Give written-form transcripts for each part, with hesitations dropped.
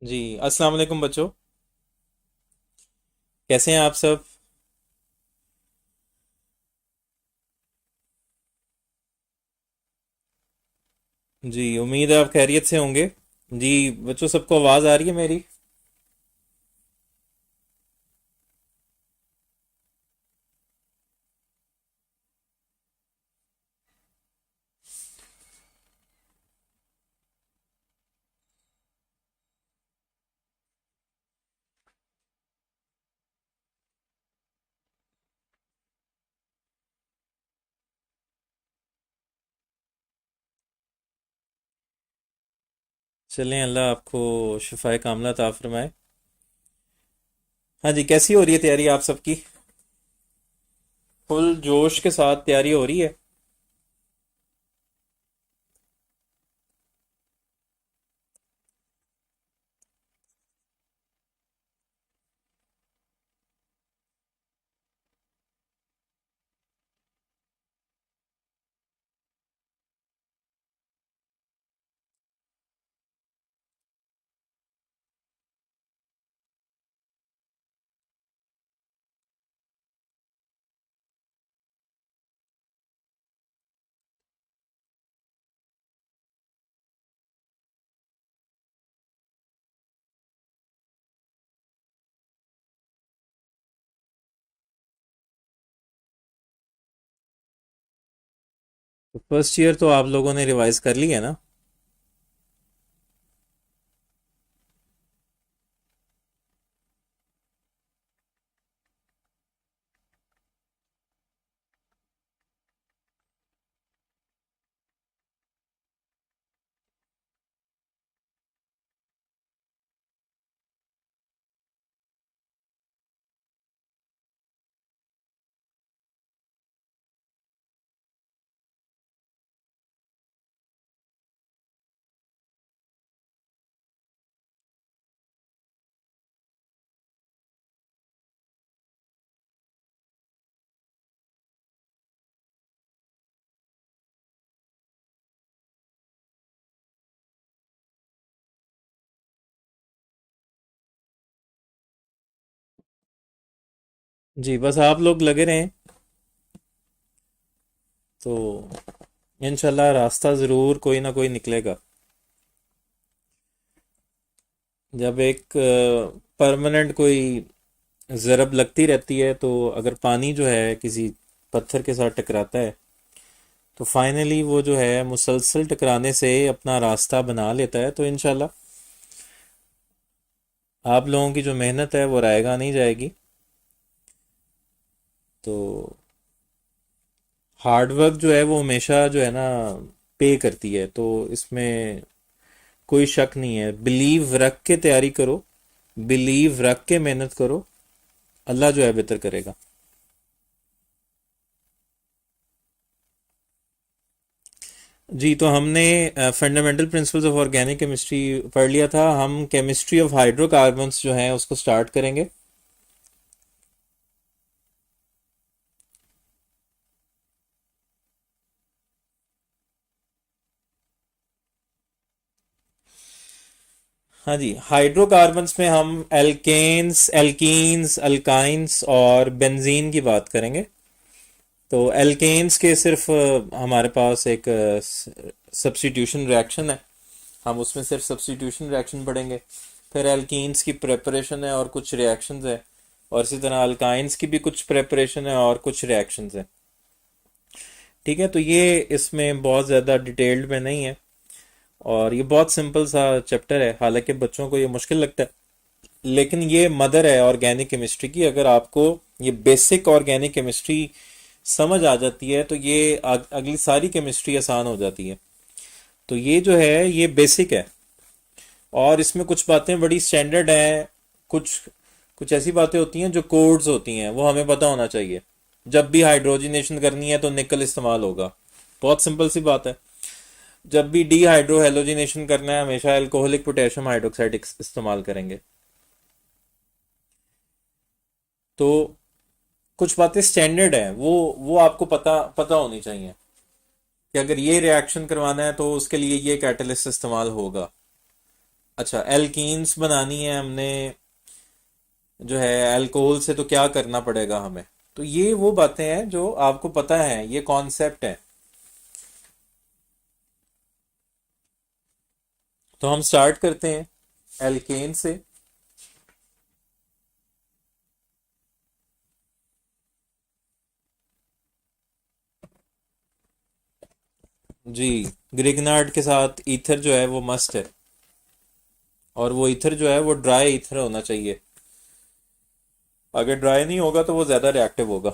जी। अस्सलाम वालेकुम बच्चों। कैसे हैं आप सब? जी, उम्मीद है आप खैरियत से होंगे। जी। बच्चों, सबको आवाज़ आ रही है मेरी? चलें, अल्लाह आपको शिफाए कामला अता फरमाए। हाँ जी, कैसी हो रही है तैयारी आप सबकी? फुल जोश के साथ तैयारी हो रही है? तो फर्स्ट ईयर तो आप लोगों ने रिवाइज कर ली है ना? जी, बस आप लोग लगे रहें तो इंशाल्लाह रास्ता ज़रूर कोई ना कोई निकलेगा। जब एक परमानेंट कोई ज़रब लगती रहती है, तो अगर पानी जो है किसी पत्थर के साथ टकराता है, तो फाइनली वो जो है मुसलसल टकराने से अपना रास्ता बना लेता है। तो इंशाल्लाह आप लोगों की जो मेहनत है वो रायगा नहीं जाएगी। तो हार्ड वर्क जो है वो हमेशा जो है ना पे करती है, तो इसमें कोई शक नहीं है। बिलीव रख के तैयारी करो, बिलीव रख के मेहनत करो, अल्लाह जो है बेहतर करेगा। जी, तो हमने fundamental principles of organic chemistry पढ़ लिया था। हम केमिस्ट्री ऑफ हाइड्रोकार्बन्स जो है उसको स्टार्ट करेंगे। हाँ जी, हाइड्रोकार्बन्स में हम एल्केन्स, एल्कीन्स, अल्काइंस और बेंजीन की बात करेंगे। तो एल्केन्स के सिर्फ हमारे पास एक सब्स्टिट्यूशन रिएक्शन है, हम उसमें सिर्फ सब्स्टिट्यूशन रिएक्शन पढ़ेंगे। फिर एल्कीन्स की प्रेपरेशन है और कुछ रिएक्शंस है, और इसी तरह अल्काइंस की भी कुछ प्रेपरेशन है और कुछ रिएक्शंस है। ठीक है, तो ये इसमें बहुत ज़्यादा डिटेल्ड में नहीं है, और ये बहुत सिंपल सा चैप्टर है। हालांकि बच्चों को ये मुश्किल लगता है, लेकिन ये मदर है ऑर्गेनिक केमिस्ट्री की। अगर आपको ये बेसिक ऑर्गेनिक केमिस्ट्री समझ आ जाती है, तो ये अगली सारी केमिस्ट्री आसान हो जाती है। तो ये जो है ये बेसिक है, और इसमें कुछ बातें बड़ी स्टैंडर्ड हैं। कुछ कुछ ऐसी बातें होती हैं जो कोड्स होती हैं, वो हमें पता होना चाहिए। जब भी हाइड्रोजनेशन करनी है तो निकल इस्तेमाल होगा, बहुत सिंपल सी बात है। जब भी डी हाइड्रो हेलोजिनेशन करना है, हमेशा अल्कोहलिक पोटेशियम हाइड्रोक्साइड इस्तेमाल करेंगे। तो कुछ बातें स्टैंडर्ड हैं, वो आपको पता पता होनी चाहिए कि अगर ये रिएक्शन करवाना है तो उसके लिए ये कैटलिस्ट इस्तेमाल होगा। अच्छा, एल्कीन्स बनानी है हमने जो है अल्कोहल से, तो क्या करना पड़ेगा हमें? तो ये वो बातें हैं जो आपको पता है, ये कॉन्सेप्ट है। तो हम स्टार्ट करते हैं एल्केन से। जी, ग्रिगनार्ड के साथ ईथर जो है वो मस्ट है, और वो ईथर जो है वो ड्राई ईथर होना चाहिए। अगर ड्राई नहीं होगा तो वो ज़्यादा रिएक्टिव होगा।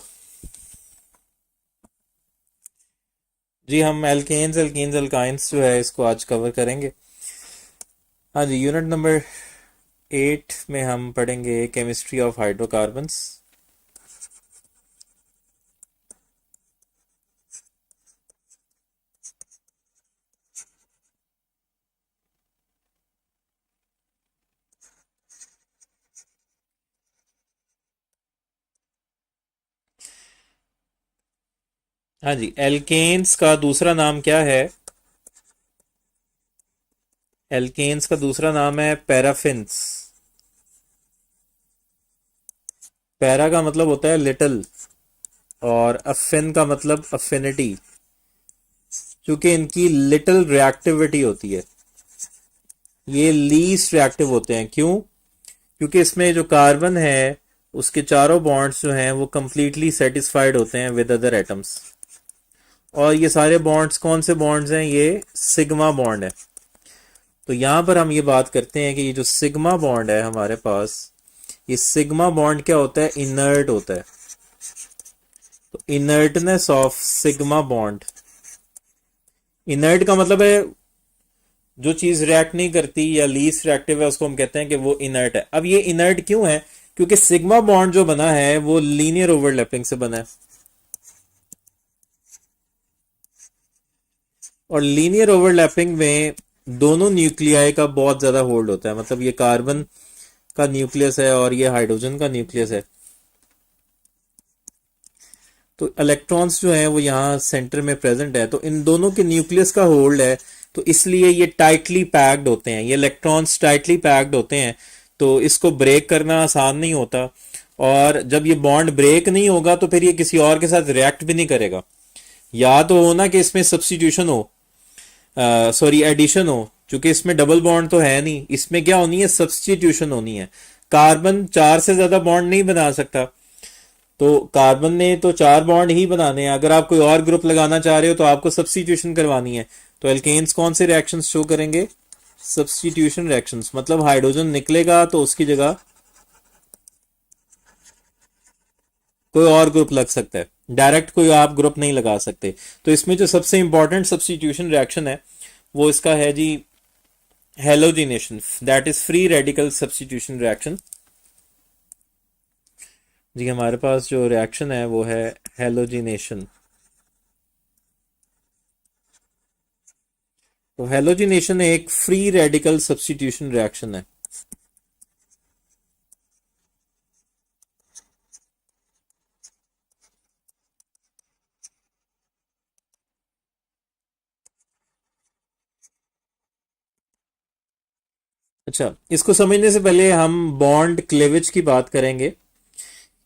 जी, हम एल्केन्स एल्कीन्स अल्काइंस जो है इसको आज कवर करेंगे। हाँ जी, यूनिट नंबर 8 में हम पढ़ेंगे केमिस्ट्री ऑफ हाइड्रोकार्बन्स। हाँ जी, एल्केन्स का दूसरा नाम क्या है? एल्केन्स का दूसरा नाम है पैराफिन्स। पैरा का मतलब होता है लिटिल, और अफिन का मतलब अफिनिटी। क्योंकि इनकी लिटिल रिएक्टिविटी होती है, ये लीस्ट रिएक्टिव होते हैं। क्यों? क्योंकि इसमें जो कार्बन है उसके चारों बॉन्ड्स जो हैं वो कंप्लीटली सेटिस्फाइड होते हैं विद अदर एटम्स। और ये सारे बॉन्ड्स कौन से बॉन्ड्स हैं? ये सिग्मा बॉन्ड है। तो यहां पर हम ये बात करते हैं कि ये जो सिग्मा बॉन्ड है हमारे पास, ये सिग्मा बॉन्ड क्या होता है? इनर्ट होता है। तो inertness of sigma bond, inert का मतलब है जो चीज रिएक्ट नहीं करती या लीस्ट रिएक्टिव है उसको हम कहते हैं कि वो इनर्ट है। अब ये इनर्ट क्यों है? क्योंकि सिग्मा बॉन्ड जो बना है वो लीनियर ओवरलैपिंग से बना है, और लीनियर ओवरलैपिंग में दोनों न्यूक्लियाई का बहुत ज्यादा होल्ड होता है। मतलब ये कार्बन का न्यूक्लियस है और ये हाइड्रोजन का न्यूक्लियस है। तो इलेक्ट्रॉन्स जो हैं वो यहाँ सेंटर में प्रेजेंट है, तो इन दोनों के न्यूक्लियस का होल्ड है। तो इसलिए ये टाइटली पैक्ड होते हैं, ये इलेक्ट्रॉन्स टाइटली पैक्ड होते हैं। तो इसको ब्रेक करना आसान नहीं होता। और जब ये बॉन्ड ब्रेक नहीं होगा तो फिर ये किसी और के साथ रिएक्ट भी नहीं करेगा। या तो हो ना कि इसमें सब्स्टिट्यूशन हो, सॉरी एडिशन हो। क्योंकि इसमें डबल बॉन्ड तो है नहीं, इसमें क्या होनी है? सब्स्टिट्यूशन होनी है। कार्बन चार से ज्यादा बॉन्ड नहीं बना सकता, तो कार्बन ने तो चार बॉन्ड ही बनाने हैं। अगर आप कोई और ग्रुप लगाना चाह रहे हो तो आपको सब्स्टिट्यूशन करवानी है। तो एल्केन्स कौन से रिएक्शंस शो करेंगे? Substitution reactions. मतलब हाइड्रोजन निकलेगा तो उसकी जगह कोई और ग्रुप लग सकता है, डायरेक्ट कोई आप ग्रुप नहीं लगा सकते। तो इसमें जो सबसे इंपॉर्टेंट सब्स्टिट्यूशन रिएक्शन है वो इसका है जी halogenation, that is free radical substitution reaction. जी, हमारे पास जो रिएक्शन है वो है हेलोजिनेशन। तो हेलोजिनेशन एक फ्री रेडिकल सब्स्टिट्यूशन रिएक्शन है। अच्छा, इसको समझने से पहले हम बॉन्ड क्लेवेज की बात करेंगे।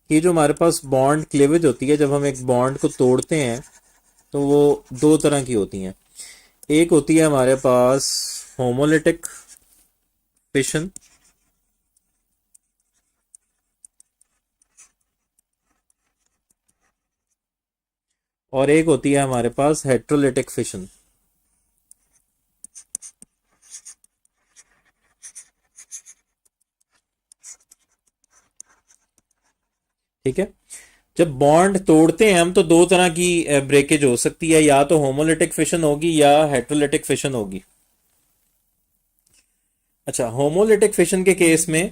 ये जो हमारे पास बॉन्ड क्लेवेज होती है, जब हम एक बॉन्ड को तोड़ते हैं तो वो दो तरह की होती हैं। एक होती है हमारे पास होमोलिटिक फिशन, और एक होती है हमारे पास हेट्रोलिटिक फिशन। ठीक है। जब बॉन्ड तोड़ते हैं हम तो दो तरह की ब्रेकेज हो सकती है, या तो होमोलिटिक फिशन होगी या हेट्रोलिटिक फिशन होगी। अच्छा, होमोलिटिक फिशन के केस में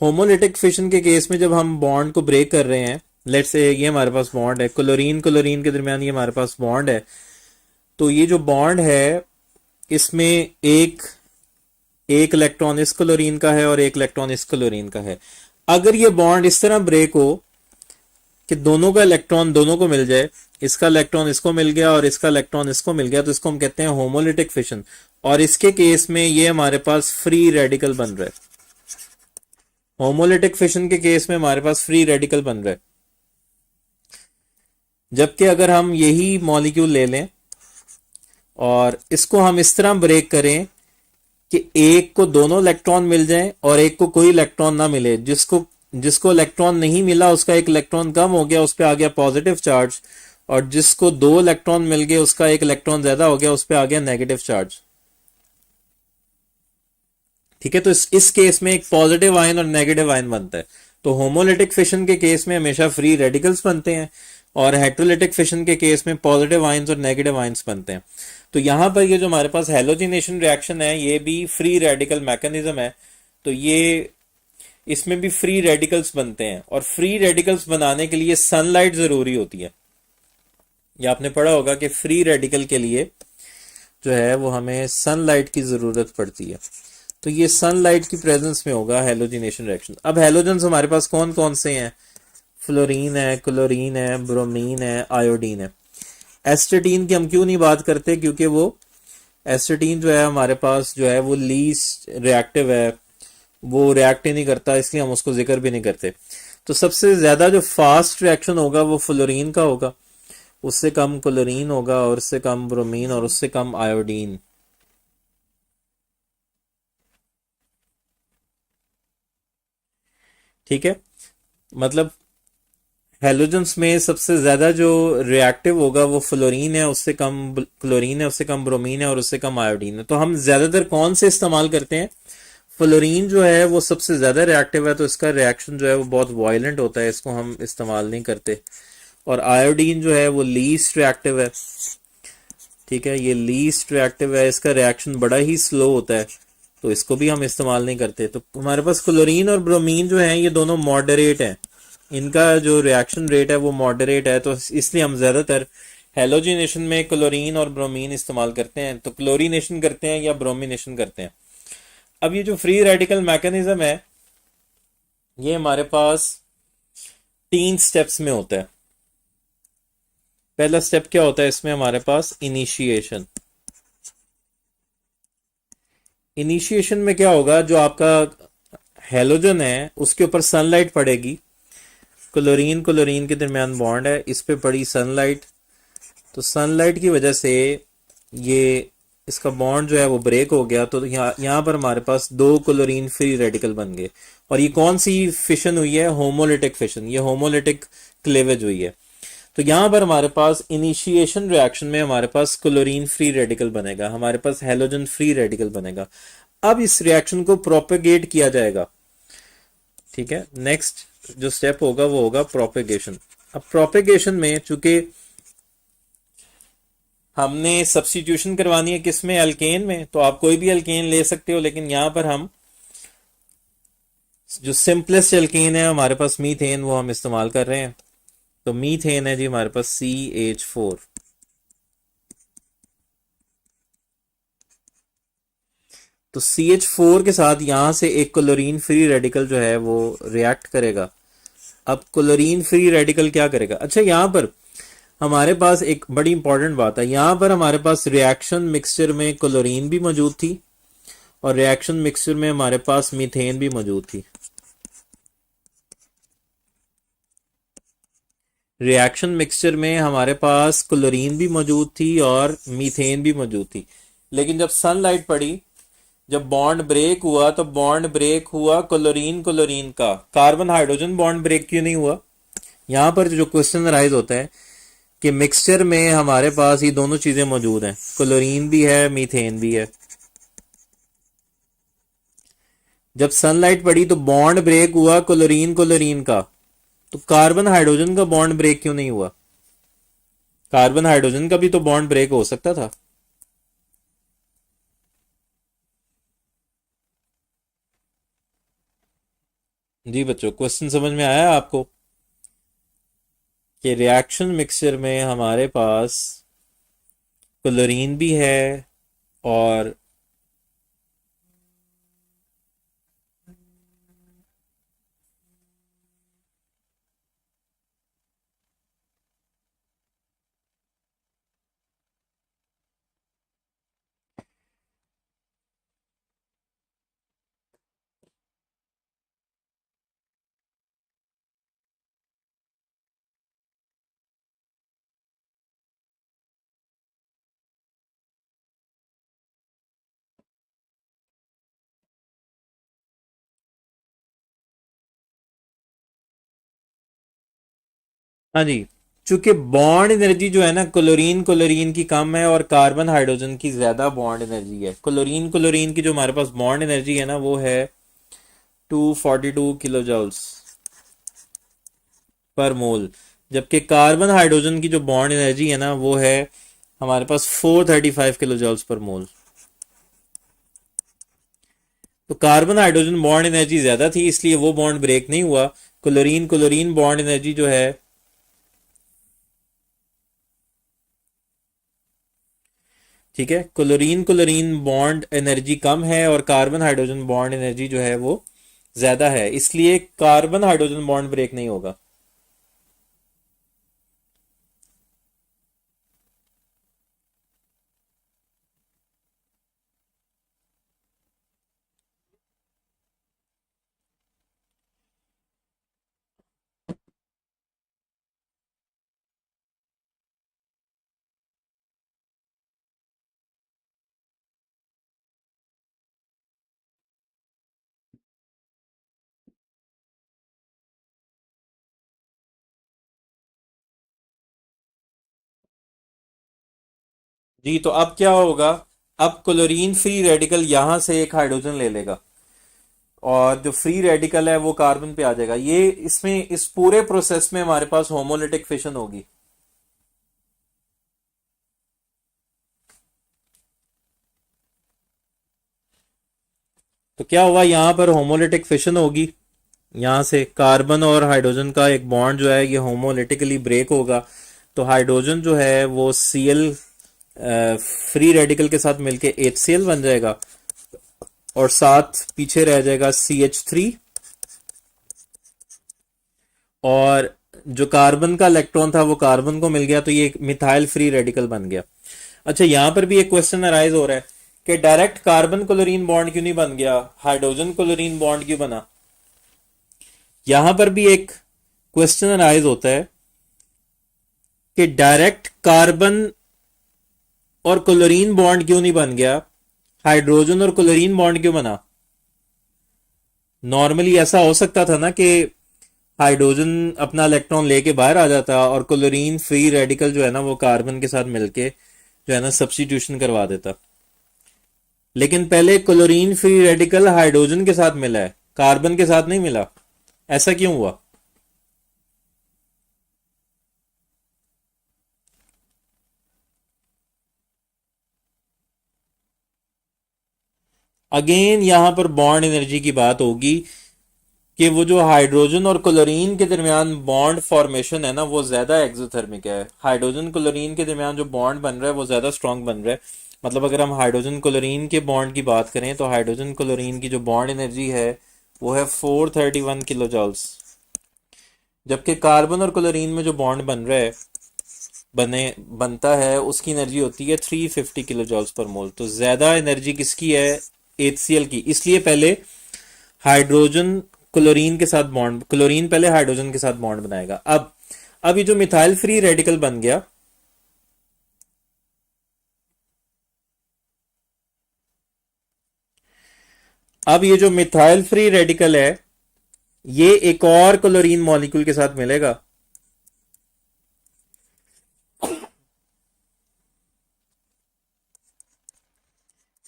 होमोलिटिक फिशन के केस में जब हम बॉन्ड को ब्रेक कर रहे हैं, लेट्स से ये हमारे पास बॉन्ड है, क्लोरीन क्लोरीन के दरमियान ये हमारे पास बॉन्ड है। तो ये जो बॉन्ड है इसमें एक एक इलेक्ट्रॉन इस क्लोरीन का है और एक इलेक्ट्रॉन इस क्लोरीन का है। अगर ये बॉन्ड इस तरह ब्रेक हो कि दोनों का इलेक्ट्रॉन दोनों को मिल जाए, इसका इलेक्ट्रॉन इसको मिल गया और इसका इलेक्ट्रॉन इसको मिल गया, तो इसको हम कहते हैं होमोलिटिक फिशन। और इसके केस में ये हमारे पास फ्री रेडिकल बन रहा है। होमोलिटिक फिशन के केस में हमारे पास फ्री रेडिकल बन रहा है। जबकि अगर हम यही मॉलिक्यूल ले लें और इसको हम इस तरह ब्रेक करें कि एक को दोनों इलेक्ट्रॉन मिल जाएं और एक को कोई इलेक्ट्रॉन ना मिले, जिसको जिसको इलेक्ट्रॉन नहीं मिला उसका एक इलेक्ट्रॉन कम हो गया, उस पर आ गया पॉजिटिव चार्ज, और जिसको दो इलेक्ट्रॉन मिल गए उसका एक इलेक्ट्रॉन ज्यादा हो गया, उस पर आ गया नेगेटिव चार्ज। ठीक है, तो इस केस में एक पॉजिटिव आयन और नेगेटिव आयन बनता है। तो होमोलिटिक फिशन के केस में हमेशा फ्री रेडिकल्स बनते हैं और हेट्रोलिटिक फिशन के केस में पॉजिटिव आयंस और नेगेटिव आयंस बनते हैं। तो यहां पर ये जो हमारे पास हेलोजिनेशन रिएक्शन है ये भी फ्री रेडिकल मैकेनिज्म है। तो ये इसमें भी फ्री रेडिकल्स बनते हैं और फ्री रेडिकल्स बनाने के लिए सनलाइट जरूरी होती है। ये आपने पढ़ा होगा कि फ्री रेडिकल के लिए जो है वो हमें सनलाइट की जरूरत पड़ती है। तो ये सनलाइट की प्रेजेंस में होगा हेलोजिनेशन रिएक्शन। अब हेलोजन्स हमारे पास कौन कौन से हैं? फ्लोरीन है, क्लोरीन है, ब्रोमीन है, आयोडीन है। एस्टेटीन की हम क्यों नहीं बात करते? क्योंकि वो एस्टेटीन जो है हमारे पास जो है वो लीस्ट रिएक्टिव है, वो रिएक्ट ही नहीं करता, इसलिए हम उसको जिक्र भी नहीं करते। तो सबसे ज्यादा जो फास्ट रिएक्शन होगा वो फ्लोरीन का होगा, उससे कम क्लोरीन होगा, और उससे कम ब्रोमीन, और उससे कम आयोडीन। ठीक है, मतलब हेलोजन्स में सबसे ज्यादा जो रिएक्टिव होगा वो फ्लोरीन है, उससे कम क्लोरीन है, उससे कम ब्रोमीन है, और उससे कम आयोडीन है। तो हम ज्यादातर कौन से इस्तेमाल करते हैं? फ्लोरीन जो है वो सबसे ज्यादा रिएक्टिव है, तो इसका रिएक्शन जो है वो बहुत वायलेंट होता है, इसको हम इस्तेमाल नहीं करते। और आयोडीन जो है वो लीस्ट रिएक्टिव है। ठीक है, ये लीस्ट रिएक्टिव है, इसका रिएक्शन बड़ा ही स्लो होता है, तो इसको भी हम इस्तेमाल नहीं करते। तो हमारे पास क्लोरीन और ब्रोमीन जो है ये दोनों मॉडरेट हैं, इनका जो रिएक्शन रेट है वो मॉडरेट है, तो इसलिए हम ज्यादातर हेलोजिनेशन में क्लोरीन और ब्रोमीन इस्तेमाल करते हैं। तो क्लोरीनेशन करते हैं या ब्रोमिनेशन करते हैं। अब ये जो फ्री रेडिकल मैकेनिज्म है ये हमारे पास 3 स्टेप्स में होता है। पहला स्टेप क्या होता है इसमें? हमारे पास इनिशिएशन। इनिशिएशन में क्या होगा? जो आपका हेलोजन है उसके ऊपर सनलाइट पड़ेगी, क्लोरीन क्लोरीन के दरमियान बॉन्ड है, इस पे पड़ी सनलाइट, तो सनलाइट की वजह से ये इसका बॉन्ड जो है वो ब्रेक हो गया, तो यहाँ पर हमारे पास 2 क्लोरीन फ्री रेडिकल बन गए। और ये कौन सी फिशन हुई है? होमोलिटिक फिशन, ये होमोलिटिक क्लेवेज हुई है। तो यहाँ पर हमारे पास इनिशिएशन रिएक्शन में हमारे पास क्लोरीन फ्री रेडिकल बनेगा, हमारे पास हेलोजन फ्री रेडिकल बनेगा। अब इस रिएक्शन को प्रोपेगेट किया जाएगा। ठीक है, नेक्स्ट जो स्टेप होगा वो होगा प्रोपेगेशन। अब प्रोपेगेशन में चूंकि हमने सब्स्टिट्यूशन करवानी है किसमें? एल्केन में, तो आप कोई भी एल्केन ले सकते हो, लेकिन यहां पर हम जो सिंपलेस्ट एल्केन है हमारे पास मीथेन, वो हम इस्तेमाल कर रहे हैं। तो मीथेन है जी हमारे पास CH4। तो CH4 के साथ यहां से एक क्लोरीन फ्री रेडिकल जो है वो रिएक्ट करेगा। अब क्लोरीन फ्री रेडिकल क्या करेगा? अच्छा, यहां पर हमारे पास एक बड़ी इंपॉर्टेंट बात है, यहां पर हमारे पास रिएक्शन मिक्सचर में क्लोरीन भी मौजूद थी और रिएक्शन मिक्सचर में हमारे पास मीथेन भी मौजूद थी। रिएक्शन मिक्सचर में हमारे पास क्लोरीन भी मौजूद थी और मीथेन भी मौजूद थी, लेकिन जब सनलाइट पड़ी, जब बॉन्ड ब्रेक हुआ, तो बॉन्ड ब्रेक हुआ क्लोरीन क्लोरीन का, कार्बन हाइड्रोजन बॉन्ड ब्रेक क्यों नहीं हुआ? यहां पर जो क्वेश्चन राइज होता है कि मिक्सचर में हमारे पास ये दोनों चीजें मौजूद हैं, क्लोरीन भी है, मीथेन भी है। जब सनलाइट पड़ी तो बॉन्ड ब्रेक हुआ क्लोरीन क्लोरीन का, तो कार्बन हाइड्रोजन का बॉन्ड ब्रेक क्यों नहीं हुआ? कार्बन हाइड्रोजन का भी तो बॉन्ड ब्रेक हो सकता था। जी बच्चों, क्वेश्चन समझ में आया आपको कि रिएक्शन मिक्सचर में हमारे पास क्लोरीन भी है और हाँ जी। चूंकि बॉन्ड एनर्जी जो है ना, क्लोरीन क्लोरीन की कम है और कार्बन हाइड्रोजन की ज्यादा बॉन्ड एनर्जी है। क्लोरीन क्लोरीन की जो हमारे पास बॉन्ड एनर्जी है ना, वो है 242 किलो पर मोल। जबकि कार्बन हाइड्रोजन की जो बॉन्ड एनर्जी है ना, वो है हमारे पास 435 किलो पर मोल। तो कार्बन हाइड्रोजन बॉन्ड एनर्जी ज्यादा थी, इसलिए वो बॉन्ड ब्रेक नहीं हुआ। क्लोरीन क्लोरीन बॉन्ड एनर्जी जो है, ठीक है, क्लोरीन क्लोरीन बॉन्ड एनर्जी कम है और कार्बन हाइड्रोजन बॉन्ड एनर्जी जो है वो ज्यादा है, इसलिए कार्बन हाइड्रोजन बॉन्ड ब्रेक नहीं होगा। जी, तो अब क्या होगा? अब क्लोरीन फ्री रेडिकल यहां से एक हाइड्रोजन ले लेगा और जो फ्री रेडिकल है वो कार्बन पे आ जाएगा। ये इसमें इस पूरे प्रोसेस में हमारे पास होमोलिटिक फिशन होगी। तो क्या हुआ, यहां पर होमोलिटिक फिशन होगी। यहाँ से कार्बन और हाइड्रोजन का एक बॉन्ड जो है ये होमोलिटिकली ब्रेक होगा। तो हाइड्रोजन जो है वो Cl फ्री रेडिकल के साथ मिलके HCl बन जाएगा और साथ पीछे रह जाएगा CH3। और जो कार्बन का इलेक्ट्रॉन था वो कार्बन को मिल गया, तो ये मिथाइल फ्री रेडिकल बन गया। अच्छा, यहां पर भी एक क्वेश्चन अराइज हो रहा है कि डायरेक्ट कार्बन क्लोरीन बॉन्ड क्यों नहीं बन गया, हाइड्रोजन क्लोरीन बॉन्ड क्यों बना। यहां पर भी एक क्वेश्चन अराइज होता है कि डायरेक्ट कार्बन और क्लोरीन बॉन्ड क्यों नहीं बन गया, हाइड्रोजन और क्लोरीन बॉन्ड क्यों बना। नॉर्मली ऐसा हो सकता था ना कि हाइड्रोजन अपना इलेक्ट्रॉन लेके बाहर आ जाता और क्लोरीन फ्री रेडिकल जो है ना वो कार्बन के साथ मिलके जो है ना सब्स्टिट्यूशन करवा देता। लेकिन पहले क्लोरीन फ्री रेडिकल हाइड्रोजन के साथ मिला है, कार्बन के साथ नहीं मिला। ऐसा क्यों हुआ? अगेन यहां पर बॉन्ड एनर्जी की बात होगी कि वो जो हाइड्रोजन और क्लोरीन के दरमियान बॉन्ड फॉर्मेशन है ना वो ज्यादा एक्सोथर्मिक है। हाइड्रोजन क्लोरीन के दरमियान जो बॉन्ड बन रहा है वो ज्यादा स्ट्रांग बन रहा है। मतलब अगर हम हाइड्रोजन क्लोरीन के बॉन्ड की बात करें तो हाइड्रोजन क्लोरीन की जो बॉन्ड एनर्जी है वो है 431 किलो। जबकि कार्बन और क्लोरीन में जो बॉन्ड बन रहा है बने बनता है उसकी एनर्जी होती है 350 किलो पर मोल। तो ज्यादा एनर्जी किसकी है? HCl की। इसलिए पहले हाइड्रोजन क्लोरीन के साथ बॉन्ड, क्लोरीन पहले हाइड्रोजन के साथ बॉन्ड बनाएगा। अब ये जो मिथाइल फ्री रेडिकल बन गया, अब ये जो मिथाइल फ्री रेडिकल है ये एक और क्लोरीन मॉलिक्यूल के साथ मिलेगा।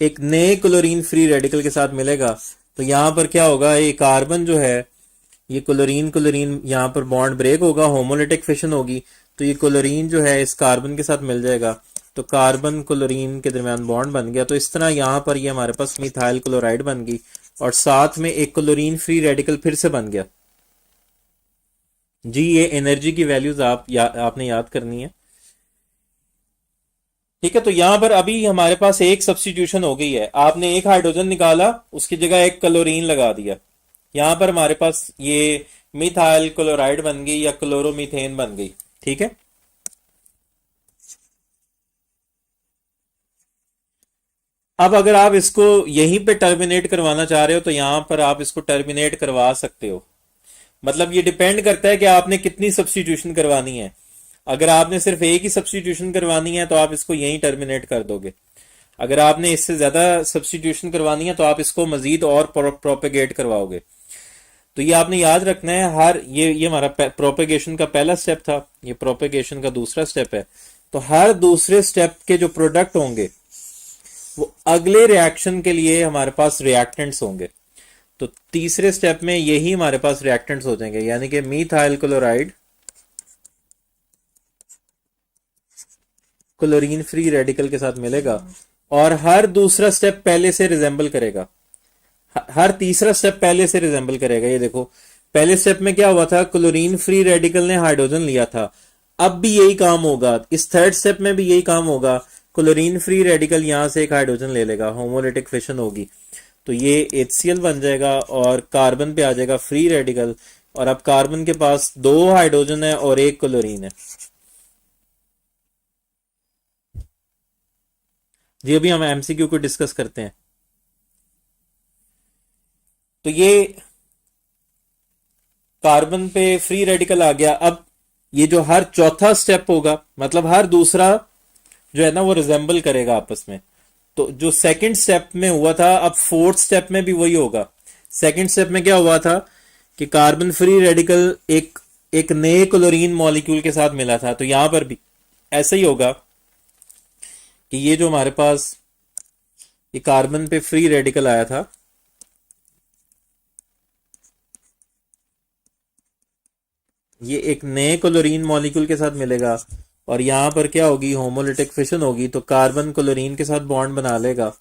एक नए क्लोरीन फ्री रेडिकल के साथ मिलेगा। तो यहां पर क्या होगा, ये कार्बन जो है ये क्लोरीन क्लोरीन यहाँ पर बॉन्ड ब्रेक होगा, होमोलिटिक फिशन होगी। तो ये क्लोरीन जो है इस कार्बन के साथ मिल जाएगा, तो कार्बन क्लोरीन के दरमियान बॉन्ड बन गया। तो इस तरह यहाँ पर ये हमारे पास मिथाइल क्लोराइड बन गई और साथ में एक क्लोरीन फ्री रेडिकल फिर से बन गया। जी, ये एनर्जी की वैल्यूज आपने याद करनी है। ठीक है, तो यहां पर अभी हमारे पास एक सब्स्टिट्यूशन हो गई है। आपने एक हाइड्रोजन निकाला, उसकी जगह एक क्लोरीन लगा दिया। यहां पर हमारे पास ये मिथाइल क्लोराइड बन गई या क्लोरोमीथेन बन गई। ठीक है, अब अगर आप इसको यहीं पे टर्मिनेट करवाना चाह रहे हो तो यहां पर आप इसको टर्मिनेट करवा सकते हो। मतलब ये डिपेंड करता है कि आपने कितनी सब्स्टिट्यूशन करवानी है। अगर आपने सिर्फ एक ही सब्स्टिट्यूशन करवानी है तो आप इसको यहीं टर्मिनेट कर दोगे। अगर आपने इससे ज्यादा सब्स्टिट्यूशन करवानी है तो आप इसको मजीद और प्रोपेगेट करवाओगे। तो ये आपने याद रखना है। हर ये हमारा प्रोपेगेशन का पहला स्टेप था, ये प्रोपेगेशन का दूसरा स्टेप है। तो हर दूसरे स्टेप के जो प्रोडक्ट होंगे वो अगले रिएक्शन के लिए हमारे पास रिएक्टेंट्स होंगे। तो तीसरे स्टेप में यही हमारे पास रिएक्टेंट्स हो जाएंगे, यानी कि methyl chloride chlorine free radical के साथ मिलेगा और हर दूसरा स्टेप पहले से रिजेंबल करेगा, हर तीसरा स्टेप पहले से रिजेंबल करेगा। ये देखो, पहले स्टेप में क्या हुआ था, क्लोरीन फ्री रेडिकल ने हाइड्रोजन लिया था, अब भी यही काम होगा। इस थर्ड स्टेप में भी यही काम होगा, क्लोरीन फ्री रेडिकल यहां से एक हाइड्रोजन ले लेगा, होमोलिटिक फिशन होगी, तो ये HCl बन जाएगा और कार्बन पे आ जाएगा फ्री रेडिकल। और अब कार्बन के पास 2 हाइड्रोजन है और 1 क्लोरीन है। जी अभी हम MCQ को डिस्कस करते हैं। तो ये कार्बन पे फ्री रेडिकल आ गया। अब ये जो हर चौथा स्टेप होगा, मतलब हर दूसरा जो है ना वो रिजेंबल करेगा आपस में। तो जो सेकंड स्टेप में हुआ था, अब फोर्थ स्टेप में भी वही होगा। सेकंड स्टेप में क्या हुआ था कि कार्बन फ्री रेडिकल एक एक नए क्लोरीन मॉलिक्यूल के साथ मिला था, तो यहां पर भी ऐसा ही होगा कि ये जो हमारे पास ये कार्बन पे फ्री रेडिकल आया था, ये एक नए क्लोरीन मॉलिक्यूल के साथ मिलेगा और यहां पर क्या होगी, होमोलिटिक फिशन होगी, तो कार्बन क्लोरीन के साथ बॉन्ड बना लेगा।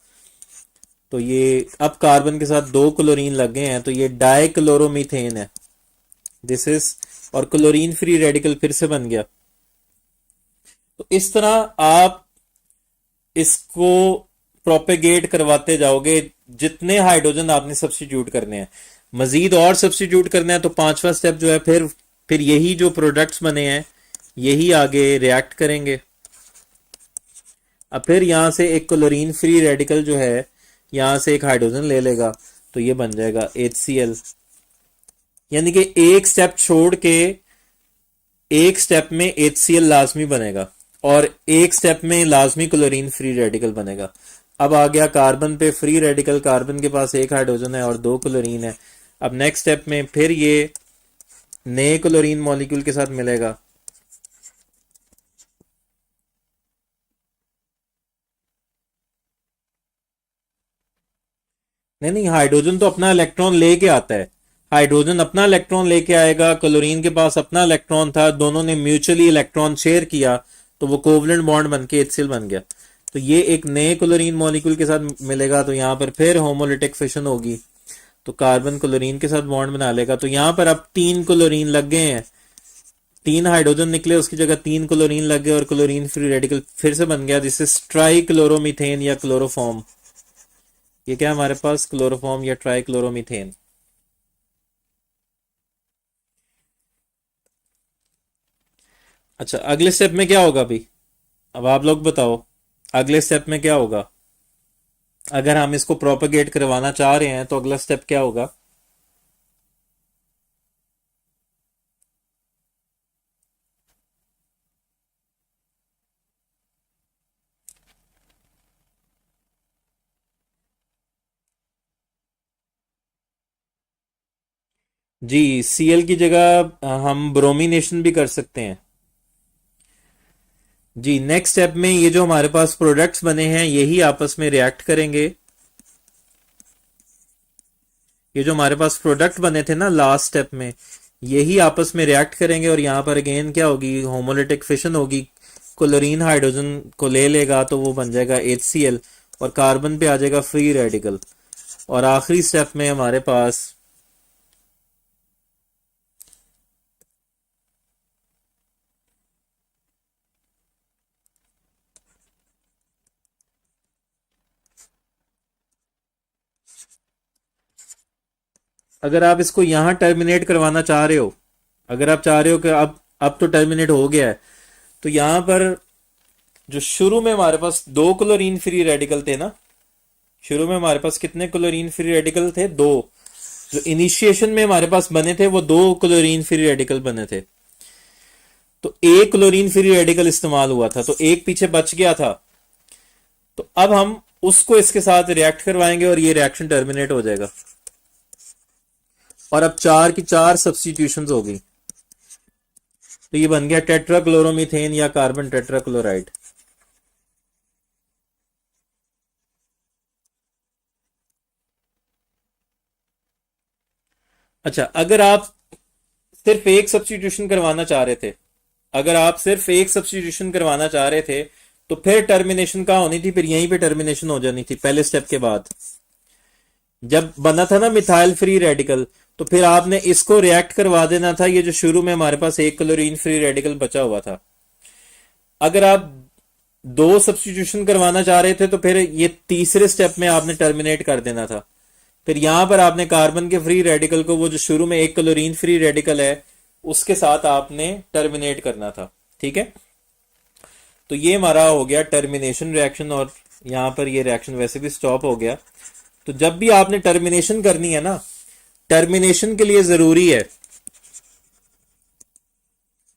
तो ये अब कार्बन के साथ 2 क्लोरीन लग गए हैं, तो ये डाइक्लोरोमीथेन है, दिस इज, और क्लोरीन फ्री रेडिकल फिर से बन गया। तो इस तरह आप इसको प्रोपेगेट करवाते जाओगे, जितने हाइड्रोजन आपने सब्स्टिट्यूट करने हैं, मजीद और सब्स्टिट्यूट करना है तो पांचवा स्टेप जो है, फिर यही जो प्रोडक्ट्स बने हैं यही आगे रिएक्ट करेंगे। अब फिर यहां से एक क्लोरीन फ्री रेडिकल जो है यहां से एक हाइड्रोजन ले लेगा, तो ये बन जाएगा HCl। यानी कि एक स्टेप छोड़ के एक स्टेप में HCl लाजमी बनेगा और एक स्टेप में लाजमी क्लोरीन फ्री रेडिकल बनेगा। अब आ गया कार्बन पे फ्री रेडिकल, कार्बन के पास 1 हाइड्रोजन है और 2 क्लोरीन है। अब नेक्स्ट स्टेप में फिर ये नए क्लोरीन मॉलिक्यूल के साथ मिलेगा, नहीं नहीं, हाइड्रोजन तो अपना इलेक्ट्रॉन लेके आता है, हाइड्रोजन अपना इलेक्ट्रॉन लेके आएगा, क्लोरीन के पास अपना इलेक्ट्रॉन था, दोनों ने म्यूचुअली इलेक्ट्रॉन शेयर किया तो वो कोवलेंट बॉन्ड बन के HCl बन गया। तो ये एक नए क्लोरीन मॉलिक्यूल के साथ मिलेगा, तो यहाँ पर फिर होमोलिटिक फिशन होगी, तो कार्बन क्लोरीन के साथ बॉन्ड बना लेगा। तो यहाँ पर अब 3 क्लोरीन लग गए हैं, 3 हाइड्रोजन निकले, उसकी जगह 3 क्लोरीन लग गए और क्लोरीन फ्री रेडिकल फिर से बन गया, जिससे ट्राई क्लोरोमीथेन या क्लोरोफॉर्म। ये क्या हमारे पास, क्लोरोफॉर्म या ट्राई क्लोरोमीथेन। अच्छा, अगले स्टेप में क्या होगा अभी, अब आप लोग बताओ अगले स्टेप में क्या होगा। अगर हम इसको प्रोपेगेट करवाना चाह रहे हैं तो अगला स्टेप क्या होगा। जी, Cl की जगह हम ब्रोमिनेशन भी कर सकते हैं। जी, नेक्स्ट स्टेप में ये जो हमारे पास प्रोडक्ट्स बने हैं यही आपस में रिएक्ट करेंगे। ये जो हमारे पास प्रोडक्ट बने थे ना लास्ट स्टेप में, यही आपस में रिएक्ट करेंगे और यहाँ पर अगेन क्या होगी, होमोलिटिक फिशन होगी, क्लोरीन हाइड्रोजन को ले लेगा तो वो बन जाएगा HCl और कार्बन पे आ जाएगा फ्री रेडिकल। और आखिरी स्टेप में हमारे पास अगर आप इसको यहां टर्मिनेट करवाना चाह रहे हो, अगर आप चाह रहे हो कि अब तो टर्मिनेट हो गया है, तो यहां पर जो शुरू में हमारे पास 2 क्लोरीन फ्री रेडिकल थे ना, शुरू में हमारे पास कितने क्लोरीन फ्री रेडिकल थे, 2। जो इनिशिएशन में हमारे पास बने थे वो 2 क्लोरीन फ्री रेडिकल बने थे, तो एक क्लोरीन फ्री रेडिकल इस्तेमाल हुआ था, तो एक पीछे बच गया था। तो अब हम उसको इसके साथ रिएक्ट करवाएंगे और ये रिएक्शन टर्मिनेट हो जाएगा। और अब चार की चार सब्स्टिट्यूशंस हो गई। तो ये बन गया टेट्राक्लोरोमीथेन या कार्बन टेट्राक्लोराइड। अच्छा, अगर आप सिर्फ एक सब्स्टिट्यूशन करवाना चाह रहे थे, अगर आप सिर्फ एक सब्स्टिट्यूशन करवाना चाह रहे थे, तो फिर टर्मिनेशन कहाँ होनी थी? फिर यहीं पे टर्मिनेशन हो जानी थी पहले स्टेप के बाद। जब बना था ना मिथाइल फ्री रेडिकल, तो फिर आपने इसको रिएक्ट करवा देना था, ये जो शुरू में हमारे पास एक क्लोरीन फ्री रेडिकल बचा हुआ था। अगर आप दो सब्स्टिट्यूशन करवाना चाह रहे थे, तो फिर ये तीसरे स्टेप में आपने टर्मिनेट कर देना था। फिर यहां पर आपने कार्बन के फ्री रेडिकल को, वो जो शुरू में एक क्लोरीन फ्री रेडिकल है, उसके साथ आपने टर्मिनेट करना था। ठीक है, तो ये हमारा हो गया टर्मिनेशन रिएक्शन, और यहां पर ये रिएक्शन वैसे भी स्टॉप हो गया। तो जब भी आपने टर्मिनेशन करनी है ना, टर्मिनेशन के लिए जरूरी है,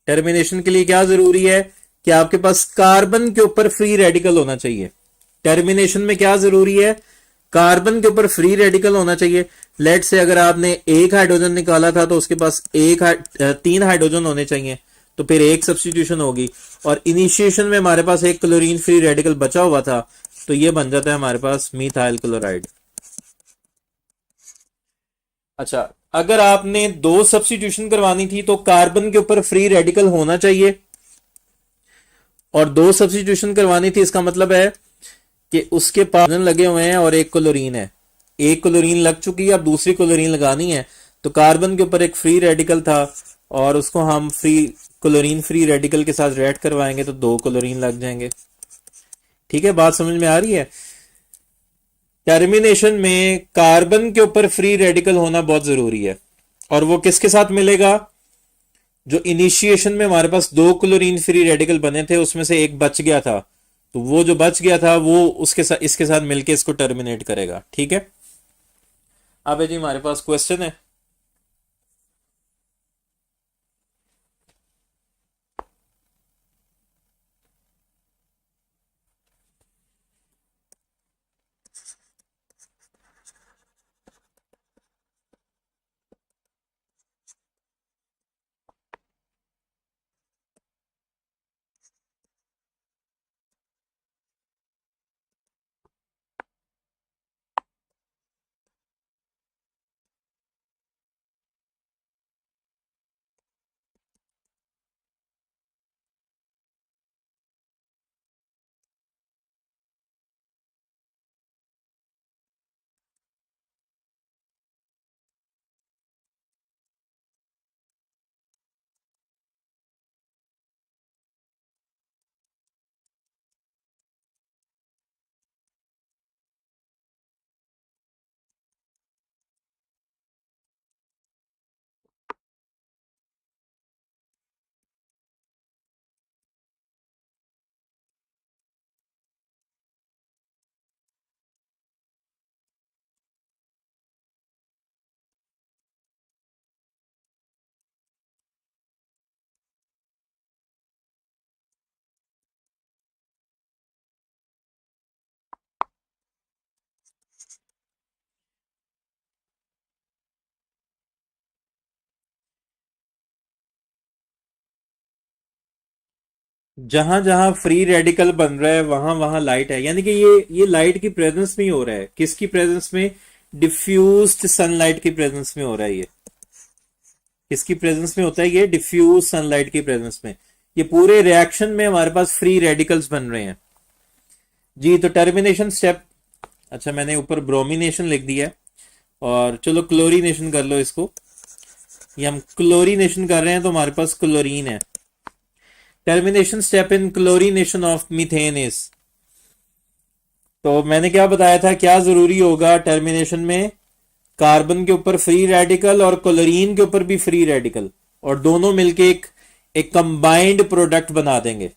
टर्मिनेशन के लिए क्या जरूरी है कि आपके पास कार्बन के ऊपर फ्री रेडिकल होना चाहिए। टर्मिनेशन में क्या जरूरी है? कार्बन के ऊपर फ्री रेडिकल होना चाहिए। लेट से अगर आपने एक हाइड्रोजन निकाला था, तो उसके पास तीन हाइड्रोजन होने चाहिए, तो फिर एक सब्स्टिट्यूशन होगी। और इनिशिएशन में हमारे पास एक क्लोरीन फ्री रेडिकल बचा हुआ था, तो ये बन जाता है हमारे पास मीथाइल क्लोराइड। अच्छा, अगर आपने दो सब्स्टिट्यूशन करवानी थी, तो कार्बन के ऊपर फ्री रेडिकल होना चाहिए, और दो सब्स्टिट्यूशन करवानी थी, इसका मतलब है कि उसके पास लगे हुए हैं और एक क्लोरीन है। एक क्लोरीन लग चुकी है, अब दूसरी क्लोरीन लगानी है, तो कार्बन के ऊपर एक फ्री रेडिकल था, और उसको हम क्लोरीन फ्री रेडिकल के साथ रिएक्ट करवाएंगे, तो दो क्लोरीन लग जाएंगे। ठीक है, बात समझ में आ रही है? टर्मिनेशन में कार्बन के ऊपर फ्री रेडिकल होना बहुत जरूरी है, और वो किसके साथ मिलेगा? जो इनिशिएशन में हमारे पास दो क्लोरीन फ्री रेडिकल बने थे, उसमें से एक बच गया था, तो वो जो बच गया था वो उसके साथ, इसके साथ मिलके इसको टर्मिनेट करेगा। ठीक है, अब जी हमारे पास क्वेश्चन है। जहां जहां फ्री रेडिकल बन रहा है, वहां वहां लाइट है, यानी कि ये लाइट की प्रेजेंस में ही हो रहा है। किसकी प्रेजेंस में? डिफ्यूज्ड सनलाइट की प्रेजेंस में हो रहा है ये। किसकी प्रेजेंस में होता है ये? डिफ्यूज सनलाइट की प्रेजेंस में। ये पूरे रिएक्शन में हमारे पास फ्री रेडिकल्स बन रहे हैं जी। तो टर्मिनेशन स्टेप, अच्छा मैंने ऊपर ब्रोमिनेशन लिख दिया है, और चलो क्लोरीनेशन कर लो इसको। ये हम क्लोरीनेशन कर रहे हैं, तो हमारे पास क्लोरीन है। Termination step in chlorination of methane is, तो मैंने क्या बताया था, क्या जरूरी होगा टर्मिनेशन में? कार्बन के ऊपर फ्री रेडिकल और क्लोरीन के ऊपर भी फ्री रेडिकल, और दोनों मिलके एक कंबाइंड प्रोडक्ट बना देंगे।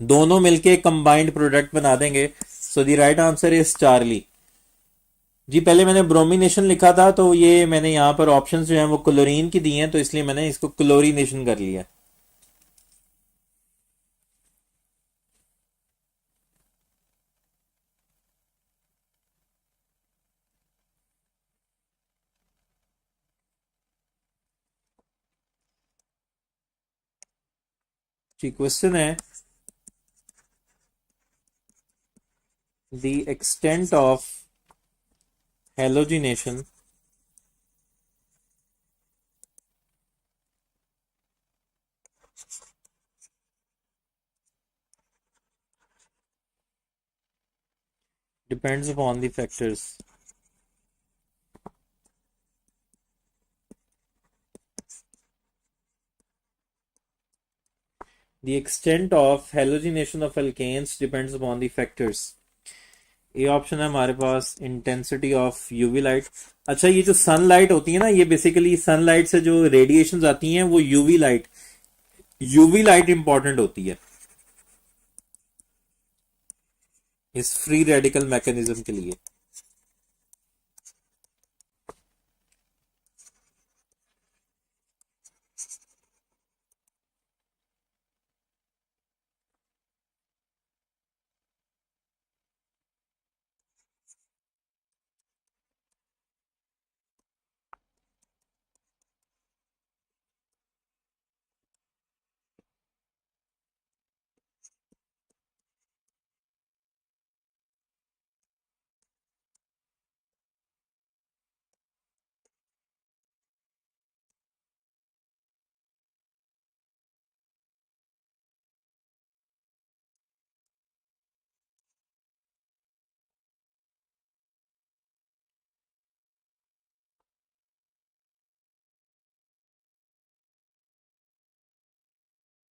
दोनों मिलके एक कंबाइंड प्रोडक्ट बना देंगे। So the right answer is Charlie जी। पहले मैंने ब्रोमिनेशन लिखा था, तो ये मैंने यहाँ पर ऑप्शंस जो हैं वो क्लोरीन की दी हैं, तो इसलिए मैंने इसको क्लोरीनेशन कर लिया। जी क्वेश्चन है the extent of halogenation depends upon the factors. The extent of halogenation of alkanes depends upon the factors. ये ऑप्शन है हमारे पास इंटेंसिटी ऑफ यूवी लाइट। अच्छा, ये जो सनलाइट होती है ना, ये बेसिकली सनलाइट से जो रेडिएशंस आती हैं वो यूवी लाइट इंपॉर्टेंट होती है इस फ्री रेडिकल मैकेनिज्म के लिए।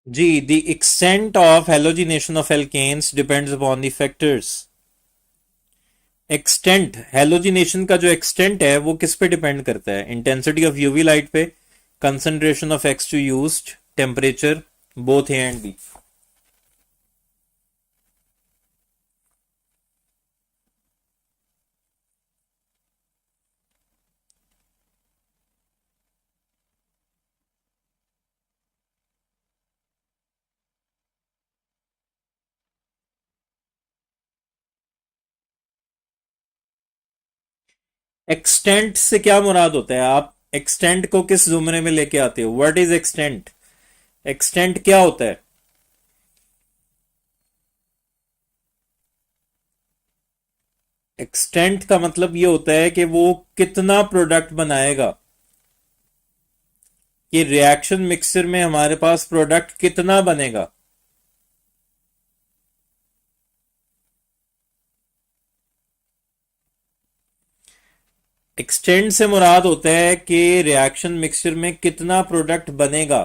जी, the extent of halogenation of alkanes depends upon the factors. Extent, halogenation का जो एक्सटेंट है वो किस पे डिपेंड करता है? इंटेंसिटी ऑफ यूवी लाइट पे, concentration of X2 used, temperature, both A and B. Extent से क्या मुराद होता है? आप एक्सटेंट को किस जुमरे में लेके आते हो? What is extent? एक्सटेंट क्या होता है? एक्सटेंट का मतलब ये होता है कि वो कितना प्रोडक्ट बनाएगा, कि रिएक्शन मिक्सर में हमारे पास प्रोडक्ट कितना बनेगा। एक्सटेंट से मुराद होता है कि रिएक्शन मिक्सचर में कितना प्रोडक्ट बनेगा।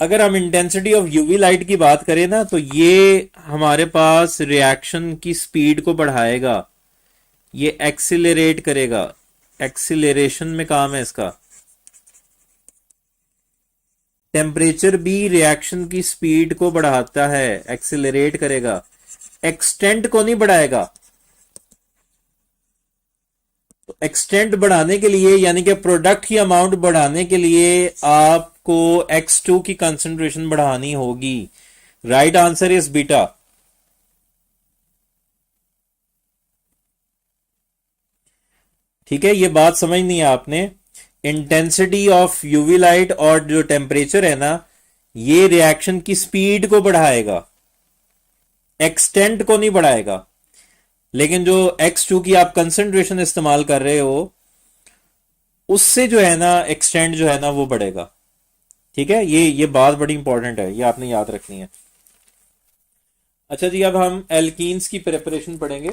अगर हम इंटेंसिटी ऑफ यूवी लाइट की बात करें ना, तो ये हमारे पास रिएक्शन की स्पीड को बढ़ाएगा, ये एक्सिलरेट करेगा, एक्सिलरेशन में काम है इसका। टेम्परेचर भी रिएक्शन की स्पीड को बढ़ाता है, एक्सिलरेट करेगा, एक्सटेंट को नहीं बढ़ाएगा। तो एक्सटेंट बढ़ाने के लिए, यानी कि प्रोडक्ट की अमाउंट बढ़ाने के लिए आपको X2 की कंसंट्रेशन बढ़ानी होगी। Right answer is beta. ठीक है, ये बात समझनी है आपने। इंटेंसिटी ऑफ यूवी लाइट और जो टेम्परेचर है ना, ये रिएक्शन की स्पीड को बढ़ाएगा, एक्सटेंट को नहीं बढ़ाएगा। लेकिन जो X2 की आप कंसंट्रेशन इस्तेमाल कर रहे हो, उससे जो है ना एक्सटेंट जो है ना वो बढ़ेगा। ठीक है, ये बात बड़ी इंपॉर्टेंट है, ये आपने याद रखनी है। अच्छा जी, अब हम एल्कीन्स की प्रिपरेशन पढ़ेंगे।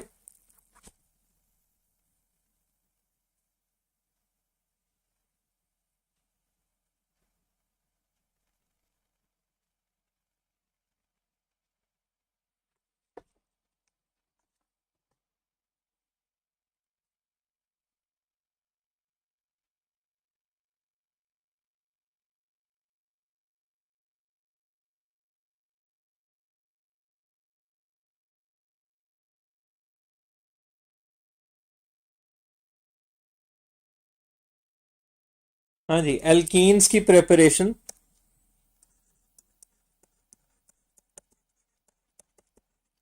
हाँ जी, एल्कीन्स की प्रिपरेशन।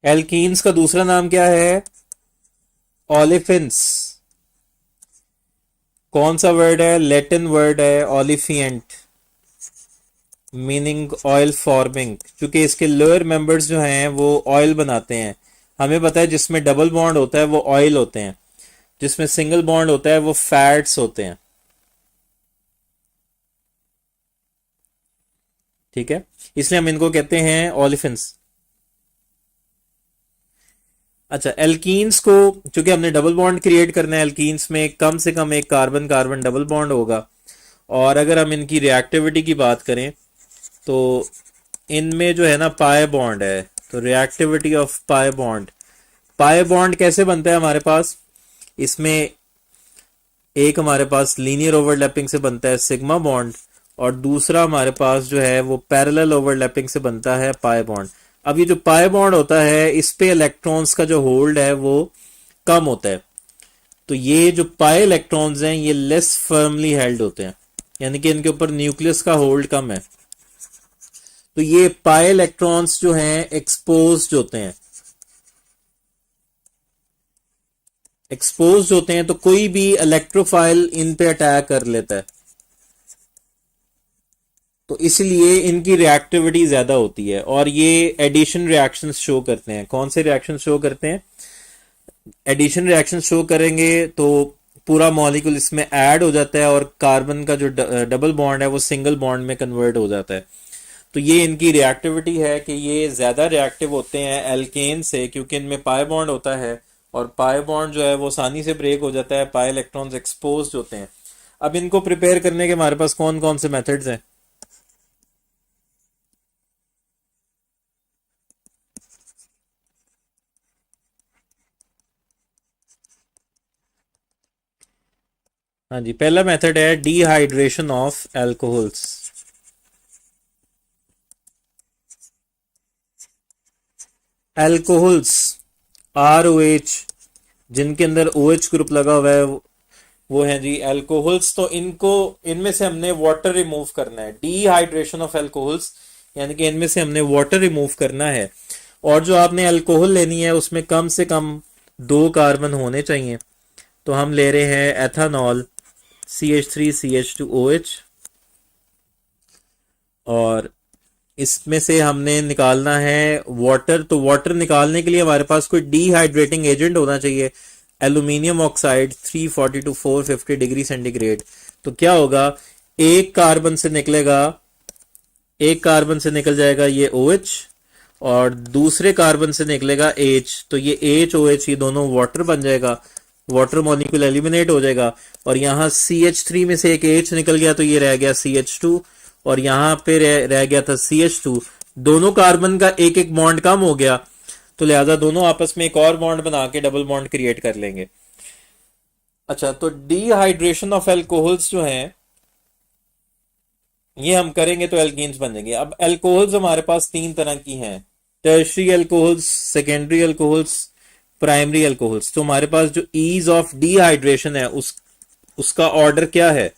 एल्कीन्स का दूसरा नाम क्या है? ओलिफिन्स। कौन सा वर्ड है? लैटिन वर्ड है ओलिफिएंट। मीनिंग ऑयल फॉर्मिंग, क्योंकि इसके लोअर मेंबर्स जो हैं वो ऑयल बनाते हैं। हमें पता है जिसमें डबल बॉन्ड होता है वो ऑयल होते हैं, जिसमें सिंगल बॉन्ड होता है वो फैट्स होते हैं। ठीक है, इसलिए हम इनको कहते हैं ऑलिफिन्स। अच्छा, एल्कीन्स को चूंकि हमने डबल बॉन्ड क्रिएट करना है, एल्कीन्स में कम से कम एक कार्बन कार्बन डबल बॉन्ड होगा। और अगर हम इनकी रिएक्टिविटी की बात करें तो इनमें जो है ना पाई बॉन्ड है, तो रिएक्टिविटी ऑफ पाई बॉन्ड कैसे बनता है हमारे पास? इसमें एक हमारे पास लीनियर ओवरलैपिंग से बनता है सिग्मा बॉन्ड, और दूसरा हमारे पास जो है वो पैरेलल ओवरलैपिंग से बनता है पाई बॉन्ड। अब ये जो पाई बॉन्ड होता है इस पे इलेक्ट्रॉन्स का जो होल्ड है वो कम होता है, तो ये जो पाई इलेक्ट्रॉन्स हैं ये लेस फर्मली हेल्ड होते हैं, यानी कि इनके ऊपर न्यूक्लियस का होल्ड कम है। तो ये पाई इलेक्ट्रॉन्स जो हैं एक्सपोज्ड होते हैं। एक्सपोज्ड होते हैं तो कोई भी इलेक्ट्रोफाइल इन पे अटैक कर लेता है, तो इसलिए इनकी रिएक्टिविटी ज्यादा होती है और ये एडिशन रिएक्शंस शो करते हैं। कौन से रिएक्शन शो करते हैं? एडिशन रिएक्शन शो करेंगे तो पूरा मॉलिक्यूल इसमें ऐड हो जाता है और कार्बन का जो डबल बॉन्ड है वो सिंगल बॉन्ड में कन्वर्ट हो जाता है। तो ये इनकी रिएक्टिविटी है कि ये ज्यादा रिएक्टिव होते हैं एल्केन से, क्योंकि इनमें पाई बॉन्ड होता है और पाई बॉन्ड जो है वो आसानी से ब्रेक हो जाता है, पाई इलेक्ट्रॉन्स एक्सपोज होते हैं। अब इनको प्रिपेयर करने के हमारे पास कौन कौन से मेथड्स हैं? हाँ जी, पहला मेथड है dehydration of alcohols. Alcohols, ROH, जिनके अंदर OH ग्रुप लगा हुआ है वो है जी एल्कोहल्स। तो इनको, इनमें से हमने वाटर रिमूव करना है। डिहाइड्रेशन ऑफ एल्कोहल्स यानी कि इनमें से हमने वाटर रिमूव करना है। और जो आपने अल्कोहल लेनी है उसमें कम से कम 2 कार्बन होने चाहिए। तो हम ले रहे हैं एथानॉल CH3CH2OH, और इसमें से हमने निकालना है वाटर। तो वाटर निकालने के लिए हमारे पास कोई डिहाइड्रेटिंग एजेंट होना चाहिए। Aluminium oxide 340 to 450 degree centigrade. तो क्या होगा, एक कार्बन से निकलेगा, एक कार्बन से निकल जाएगा ये OH, और दूसरे कार्बन से निकलेगा H। तो ये HOH ये दोनों वाटर बन जाएगा, वाटर मॉलिक्यूल एलिमिनेट हो जाएगा। और यहाँ CH3 में से एक H निकल गया तो ये रह गया CH2, और यहाँ पे रह गया था CH2। दोनों कार्बन का एक एक बॉन्ड कम हो गया, तो लिहाजा दोनों आपस में एक और बॉन्ड बना के डबल बॉन्ड क्रिएट कर लेंगे। अच्छा, तो डिहाइड्रेशन ऑफ एल्कोहल्स जो हैं ये हम करेंगे तो एल्कीन्स बनेंगे। अब एल्कोहल्स हमारे पास 3 तरह की हैं, tertiary alcohols, secondary alcohols, primary alcohols. तो हमारे पास जो ईज ऑफ डिहाइड्रेशन है उसका ऑर्डर क्या है?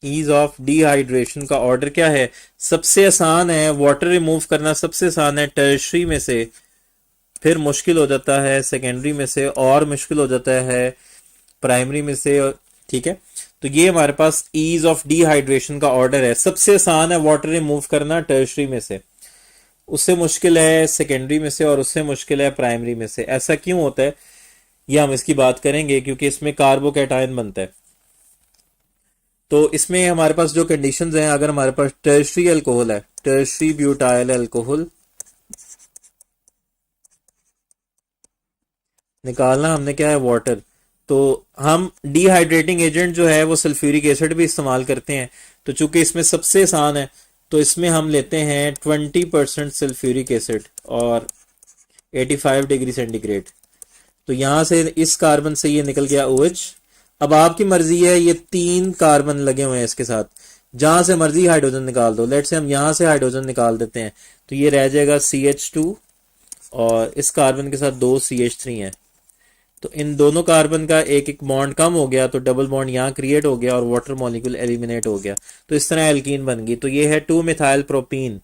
ईज ऑफ डिहाइड्रेशन का ऑर्डर क्या है? सबसे आसान है वाटर रिमूव करना, सबसे आसान है टर्शरी में से, फिर मुश्किल हो जाता है सेकेंडरी में से, और मुश्किल हो जाता है प्राइमरी में से। ठीक है, तो ये हमारे पास ईज ऑफ डिहाइड्रेशन का ऑर्डर है। सबसे आसान है वाटर रिमूव करना टर्शरी में से, उससे मुश्किल है सेकेंडरी में से, और उससे मुश्किल है प्राइमरी में से। ऐसा क्यों होता है ये हम इसकी बात करेंगे, क्योंकि इसमें कार्बोकैटायन बनता है। तो इसमें हमारे पास जो कंडीशंस हैं, अगर हमारे पास टर्शरी अल्कोहल है, टर्शरी ब्यूटाइल अल्कोहल निकालना, हमने क्या है वाटर, तो हम डिहाइड्रेटिंग एजेंट जो है वो सल्फ्यूरिक एसिड भी इस्तेमाल करते हैं। तो चूंकि इसमें सबसे आसान है तो इसमें हम लेते हैं 20% सल्फ्यूरिक एसिड और 85 डिग्री सेंटीग्रेड। तो यहां से इस कार्बन से ये निकल गया OH। अब आपकी मर्जी है, ये 3 कार्बन लगे हुए हैं इसके साथ, जहां से मर्जी हाइड्रोजन निकाल दो। लेट से हम यहां से हाइड्रोजन निकाल देते हैं, तो ये रह जाएगा CH2, और इस कार्बन के साथ 2 CH3 हैं। तो इन दोनों कार्बन का एक एक बॉन्ड कम हो गया, तो डबल बॉन्ड यहाँ क्रिएट हो गया और वाटर मॉलिक्यूल एलिमिनेट हो गया। तो इस तरह एल्कीन बन गई। तो ये है 2 मिथाइल प्रोपीन।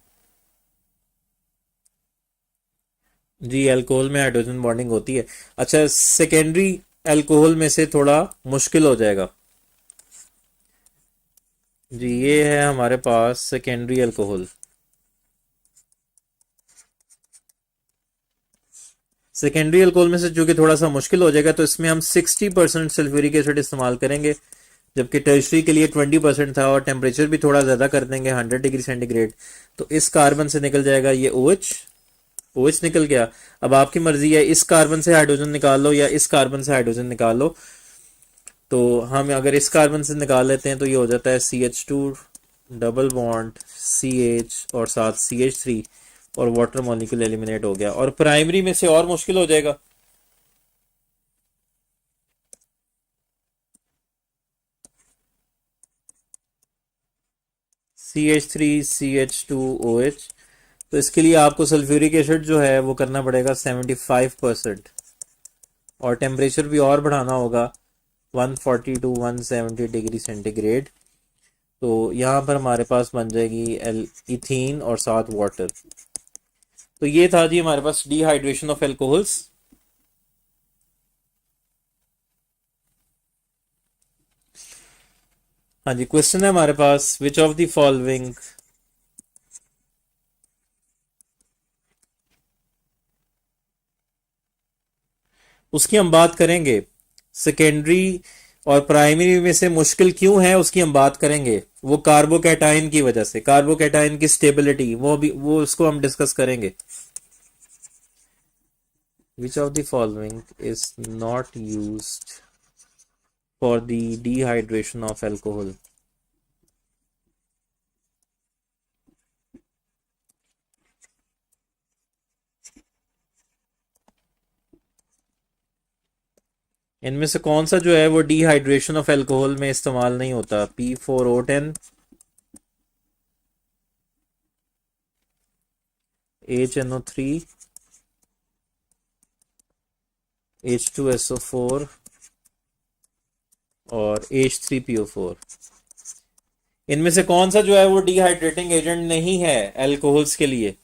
जी, अल्कोहल में हाइड्रोजन बॉन्डिंग होती है। अच्छा, सेकेंडरी अल्कोहल में से थोड़ा मुश्किल हो जाएगा। जी ये है हमारे पास सेकेंडरी अल्कोहल। सेकेंडरी अल्कोहल में से जो कि थोड़ा सा मुश्किल हो जाएगा, तो इसमें हम 60% सल्फ्यूरिक एसिड इस्तेमाल करेंगे, जबकि टर्शरी के लिए 20% था, और टेम्परेचर भी थोड़ा ज़्यादा कर देंगे 100 डिग्री सेंटीग्रेड। तो इस कार्बन से निकल जाएगा ये OH। OH निकल गया। अब आपकी मर्जी है, इस कार्बन से हाइड्रोजन निकाल लो या इस कार्बन से हाइड्रोजन निकाल लो। तो हम अगर इस कार्बन से निकाल लेते हैं तो ये हो जाता है CH2 डबल बॉन्ड CH और साथ CH3, और वाटर मॉलिक्यूल एलिमिनेट हो गया। और प्राइमरी में से और मुश्किल हो जाएगा। CH3 CH2 OH। तो इसके लिए आपको सल्फ्यूरिक एसिड जो है वो करना पड़ेगा 75%, और टेम्परेचर भी और बढ़ाना होगा 140 टू 170 डिग्री सेंटीग्रेड। तो यहाँ पर हमारे पास बन जाएगी एल इथीन और साथ वाटर। तो ये था जी हमारे पास डिहाइड्रेशन ऑफ एल्कोहल्स। हाँ जी, क्वेश्चन है हमारे पास, विच ऑफ द फॉलोइंग। उसकी हम बात करेंगे। सेकेंडरी और प्राइमरी में से मुश्किल क्यों है उसकी हम बात करेंगे। वो कार्बोकैटायन की वजह से, कार्बोकैटायन की स्टेबिलिटी, वो उसको हम डिस्कस करेंगे। Which of the following is not used for the dehydration of alcohol. इनमें से कौन सा जो है वो डिहाइड्रेशन ऑफ एल्कोहल में इस्तेमाल नहीं होता। P4O10, HNO3, H2SO4 और H3PO4। इनमें से कौन सा जो है वो डिहाइड्रेटिंग एजेंट नहीं है एल्कोहल्स के लिए।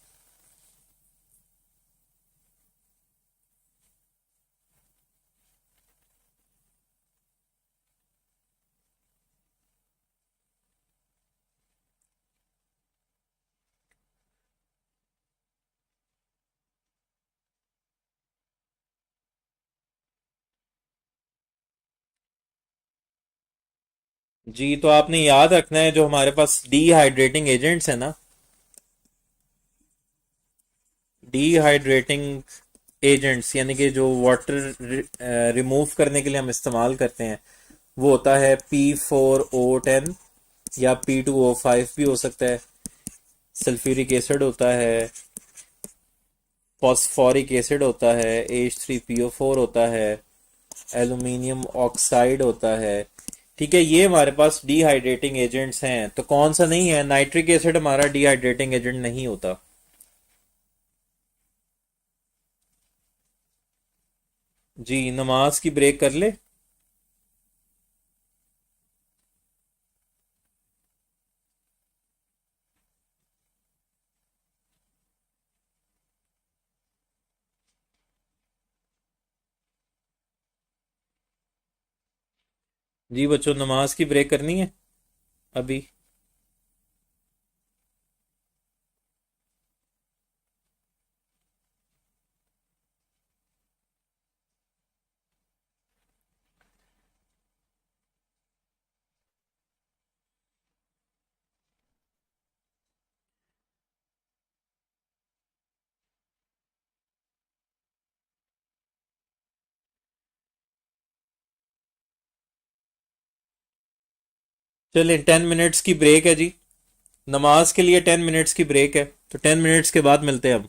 जी तो आपने याद रखना है, जो हमारे पास डिहाइड्रेटिंग एजेंट्स है ना, डिहाइड्रेटिंग एजेंट्स यानी कि जो वाटर रिमूव करने के लिए हम इस्तेमाल करते हैं, वो होता है P4O10 या P2O5 भी हो सकता है। सल्फ्यूरिक एसिड होता है, फॉस्फोरिक एसिड होता है, H3PO4 होता है, एल्यूमिनियम ऑक्साइड होता है। ठीक है, ये हमारे पास डिहाइड्रेटिंग एजेंट्स हैं। तो कौन सा नहीं है, नाइट्रिक एसिड हमारा डिहाइड्रेटिंग एजेंट नहीं होता। जी नमाज की ब्रेक कर ले। जी बच्चों, नमाज की ब्रेक करनी है अभी। चलिए 10 मिनट्स की ब्रेक है जी। नमाज के लिए 10 मिनट्स की ब्रेक है, तो 10 मिनट्स के बाद मिलते हैं हम।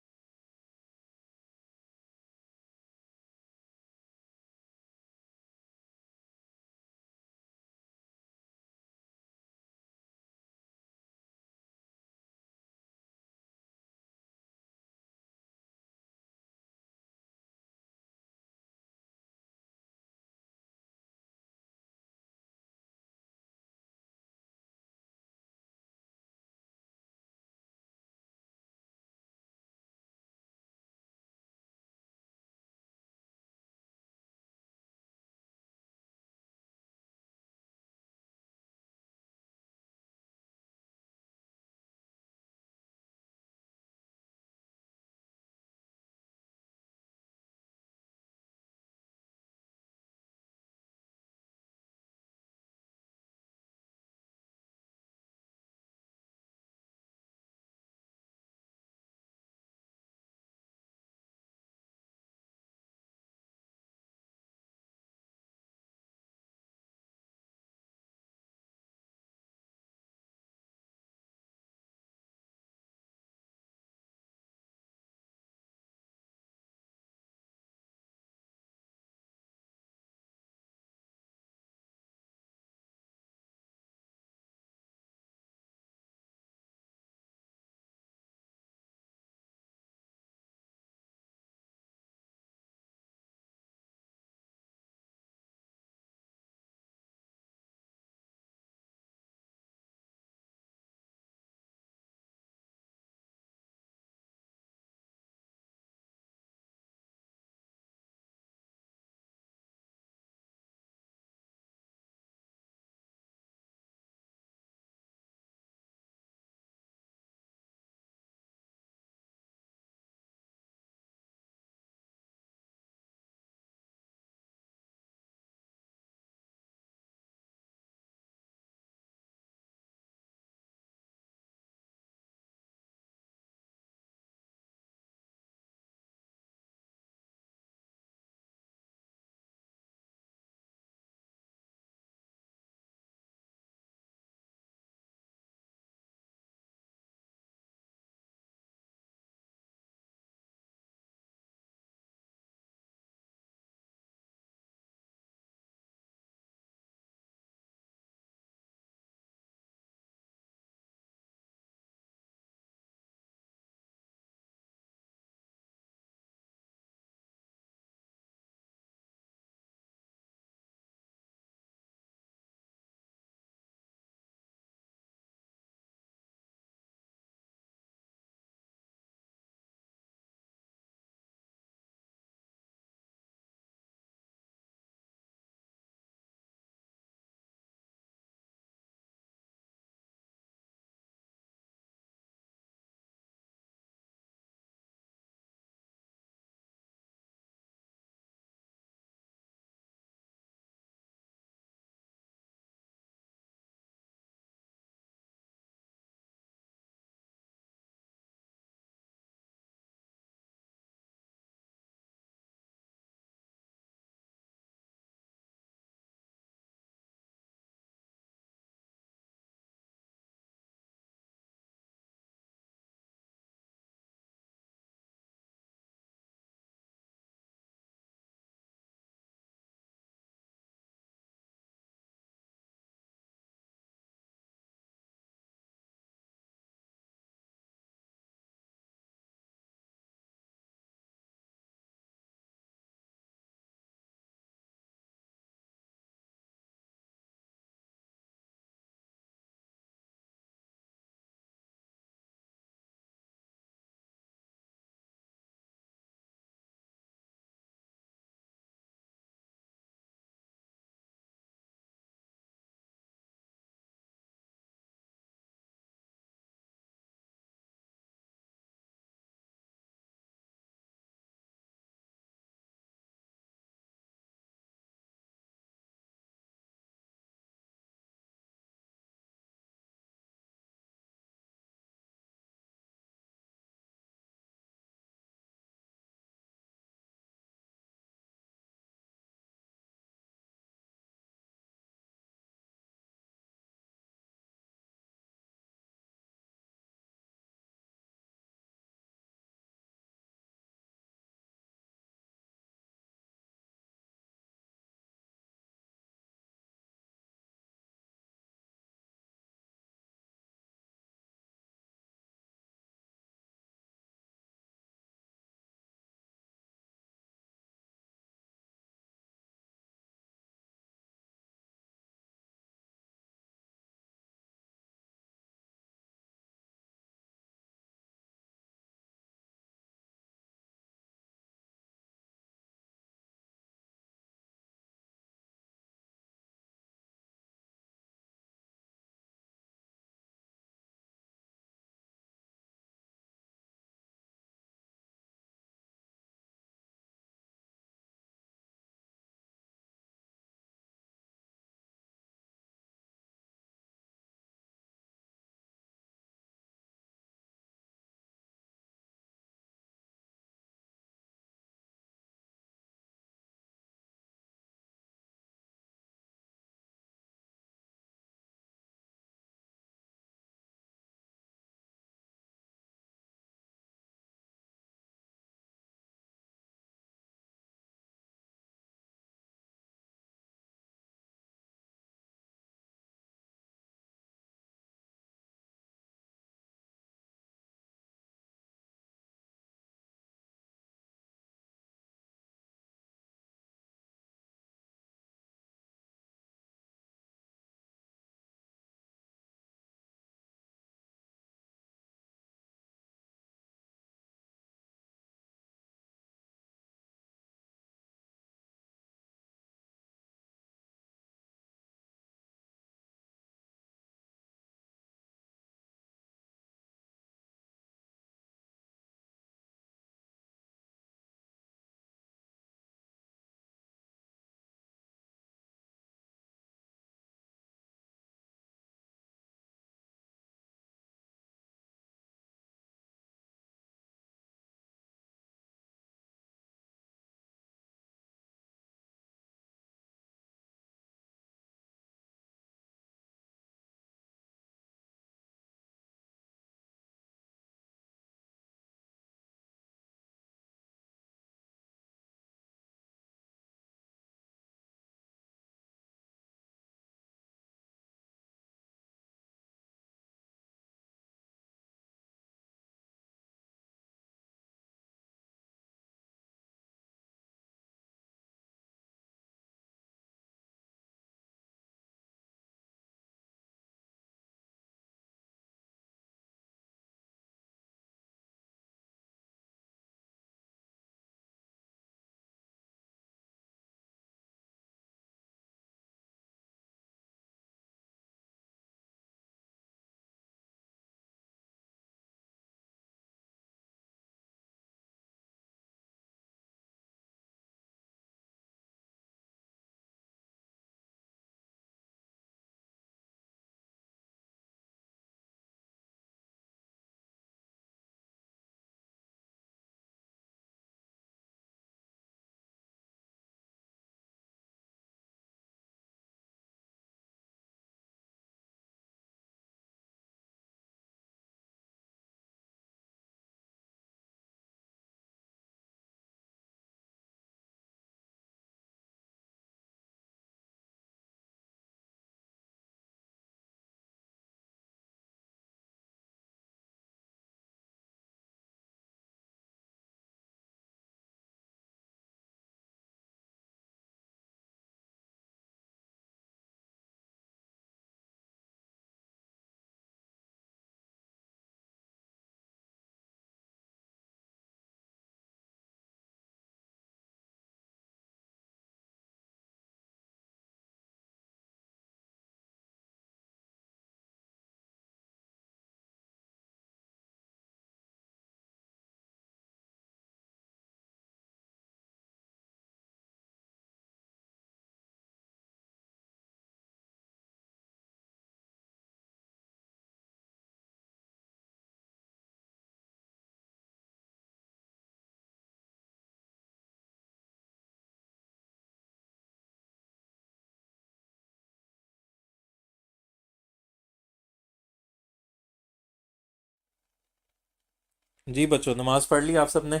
जी बच्चों, नमाज पढ़ ली आप सबने?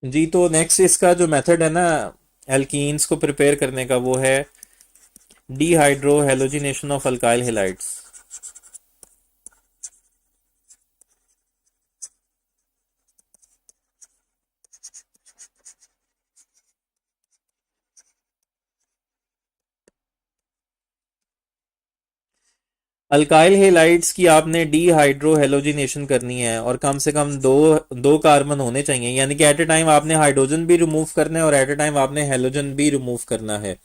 जी, तो नेक्स्ट इसका जो मेथड है ना एल्कीन्स को प्रिपेयर करने का, वो है dehydro halogenation of alkyl halides. Alkyl halides की आपने डीहाइड्रो हेलोजिनेशन करनी है, और कम से कम दो दो कार्बन होने चाहिए, यानी कि एट ए टाइम आपने हाइड्रोजन भी रिमूव करना है और एट ए टाइम आपने हेलोजन भी रिमूव करना है।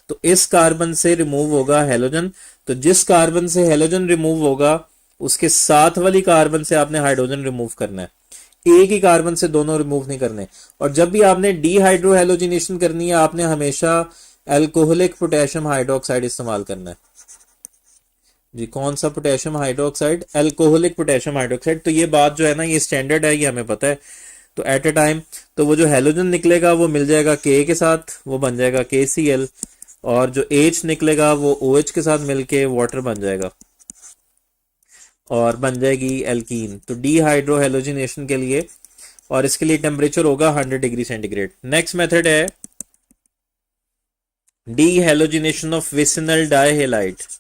तो इस कार्बन से रिमूव होगा हेलोजन। तो जिस कार्बन से हेलोजन रिमूव होगा उसके साथ वाली कार्बन से आपने हाइड्रोजन रिमूव करना है, एक ही कार्बन से दोनों रिमूव नहीं करने। और जब भी आपने डीहाइड्रो हेलोजिनेशन करनी है, आपने हमेशा एल्कोहलिक पोटेशियम हाइड्रोक्साइड इस्तेमाल करना है। जी, कौन सा potassium hydroxide? Alcoholic potassium hydroxide. तो ये बात जो है ना, ये स्टैंडर्ड है, ये हमें पता है। तो एट ए टाइम तो वो जो हेलोजन निकलेगा वो मिल जाएगा के साथ, वो बन जाएगा KCl। और जो H निकलेगा वो OH के साथ मिलके वाटर बन जाएगा और बन जाएगी एल्कीन। तो डीहाइड्रो हेलोजिनेशन के लिए, और इसके लिए टेम्परेचर होगा 100 डिग्री सेंटीग्रेड। नेक्स्ट मेथड है D halogenation of vicinal dihalide.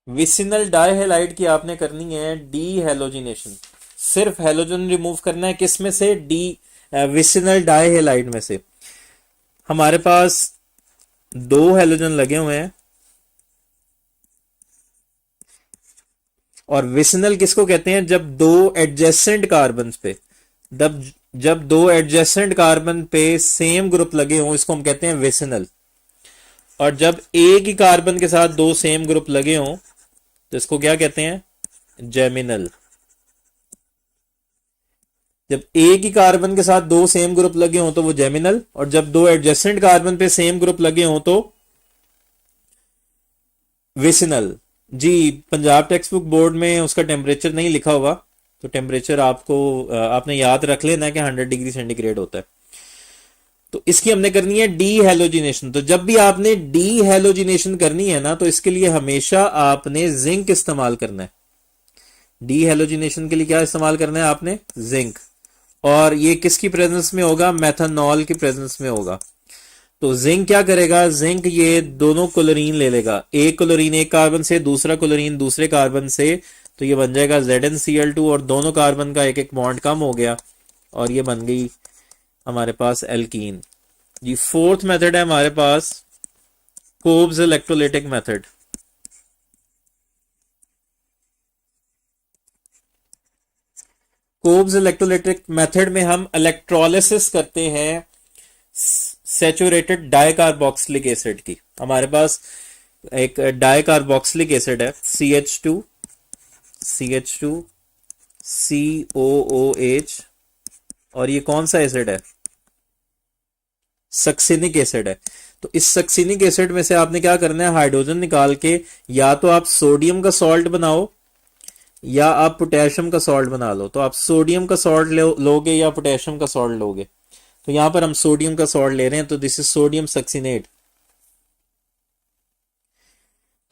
Vicinal dihalide की आपने करनी है डी हेलोजिनेशन। सिर्फ हेलोजन रिमूव करना है, किस में से? डी विसिनल डाइहेलाइड में से। हमारे पास दो हेलोजन लगे हुए हैं, और विसिनल किसको कहते हैं? जब दो एडजेसेंट कार्बन पे, जब जब दो एडजेसेंट कार्बन पे सेम ग्रुप लगे हों, इसको हम कहते हैं विसिनल। और जब एक ही कार्बन के साथ दो सेम ग्रुप लगे हों तो इसको क्या कहते हैं? जेमिनल। जब एक ही कार्बन के साथ दो सेम ग्रुप लगे हों तो वो जेमिनल, और जब दो एडजेसेंट कार्बन पे सेम ग्रुप लगे हों तो विसिनल। जी, पंजाब टेक्स्ट बुक बोर्ड में उसका टेम्परेचर नहीं लिखा होगा, तो टेम्परेचर आपको आपने याद रख लेना कि 100 डिग्री सेंटीग्रेड होता है। तो इसकी हमने करनी है डी हेलोजिनेशन। तो जब भी आपने डी हेलोजिनेशन करनी है ना, तो इसके लिए हमेशा आपने जिंक इस्तेमाल करना है। डी हेलोजिनेशन के लिए क्या इस्तेमाल करना है आपने? जिंक। और ये किसकी प्रेजेंस में होगा? मेथनॉल की प्रेजेंस में होगा। तो जिंक क्या करेगा? जिंक ये दोनों क्लोरीन ले लेगा, एक क्लोरीन एक कार्बन से, दूसरा क्लोरीन दूसरे कार्बन से, तो ये बन जाएगा ZnCl2, और दोनों कार्बन का एक एक बॉन्ड कम हो गया और ये बन गई हमारे पास एल्कीन। जी, फोर्थ मेथड है हमारे पास कोब्स इलेक्ट्रोलिटिक मेथड। कोब्स इलेक्ट्रोलिटिक मेथड में हम इलेक्ट्रोलिसिस करते हैं सैचुरेटेड डाइकार्बोक्सिलिक एसिड की। हमारे पास एक डाइकार्बोक्सिलिक एसिड है CH2 COOH, और ये कौन सा एसिड है? सक्सिनिक एसिड है। तो इस सक्सिनिक एसिड में से आपने क्या करना है? हाइड्रोजन निकाल के या तो आप सोडियम का सॉल्ट बनाओ या आप पोटेशियम का सॉल्ट बना लो। तो आप सोडियम का सॉल्ट लोगे या पोटेशियम का सॉल्ट लोगे? तो यहां पर हम सोडियम का सॉल्ट ले रहे हैं, तो दिस इज सोडियम सक्सिनेट।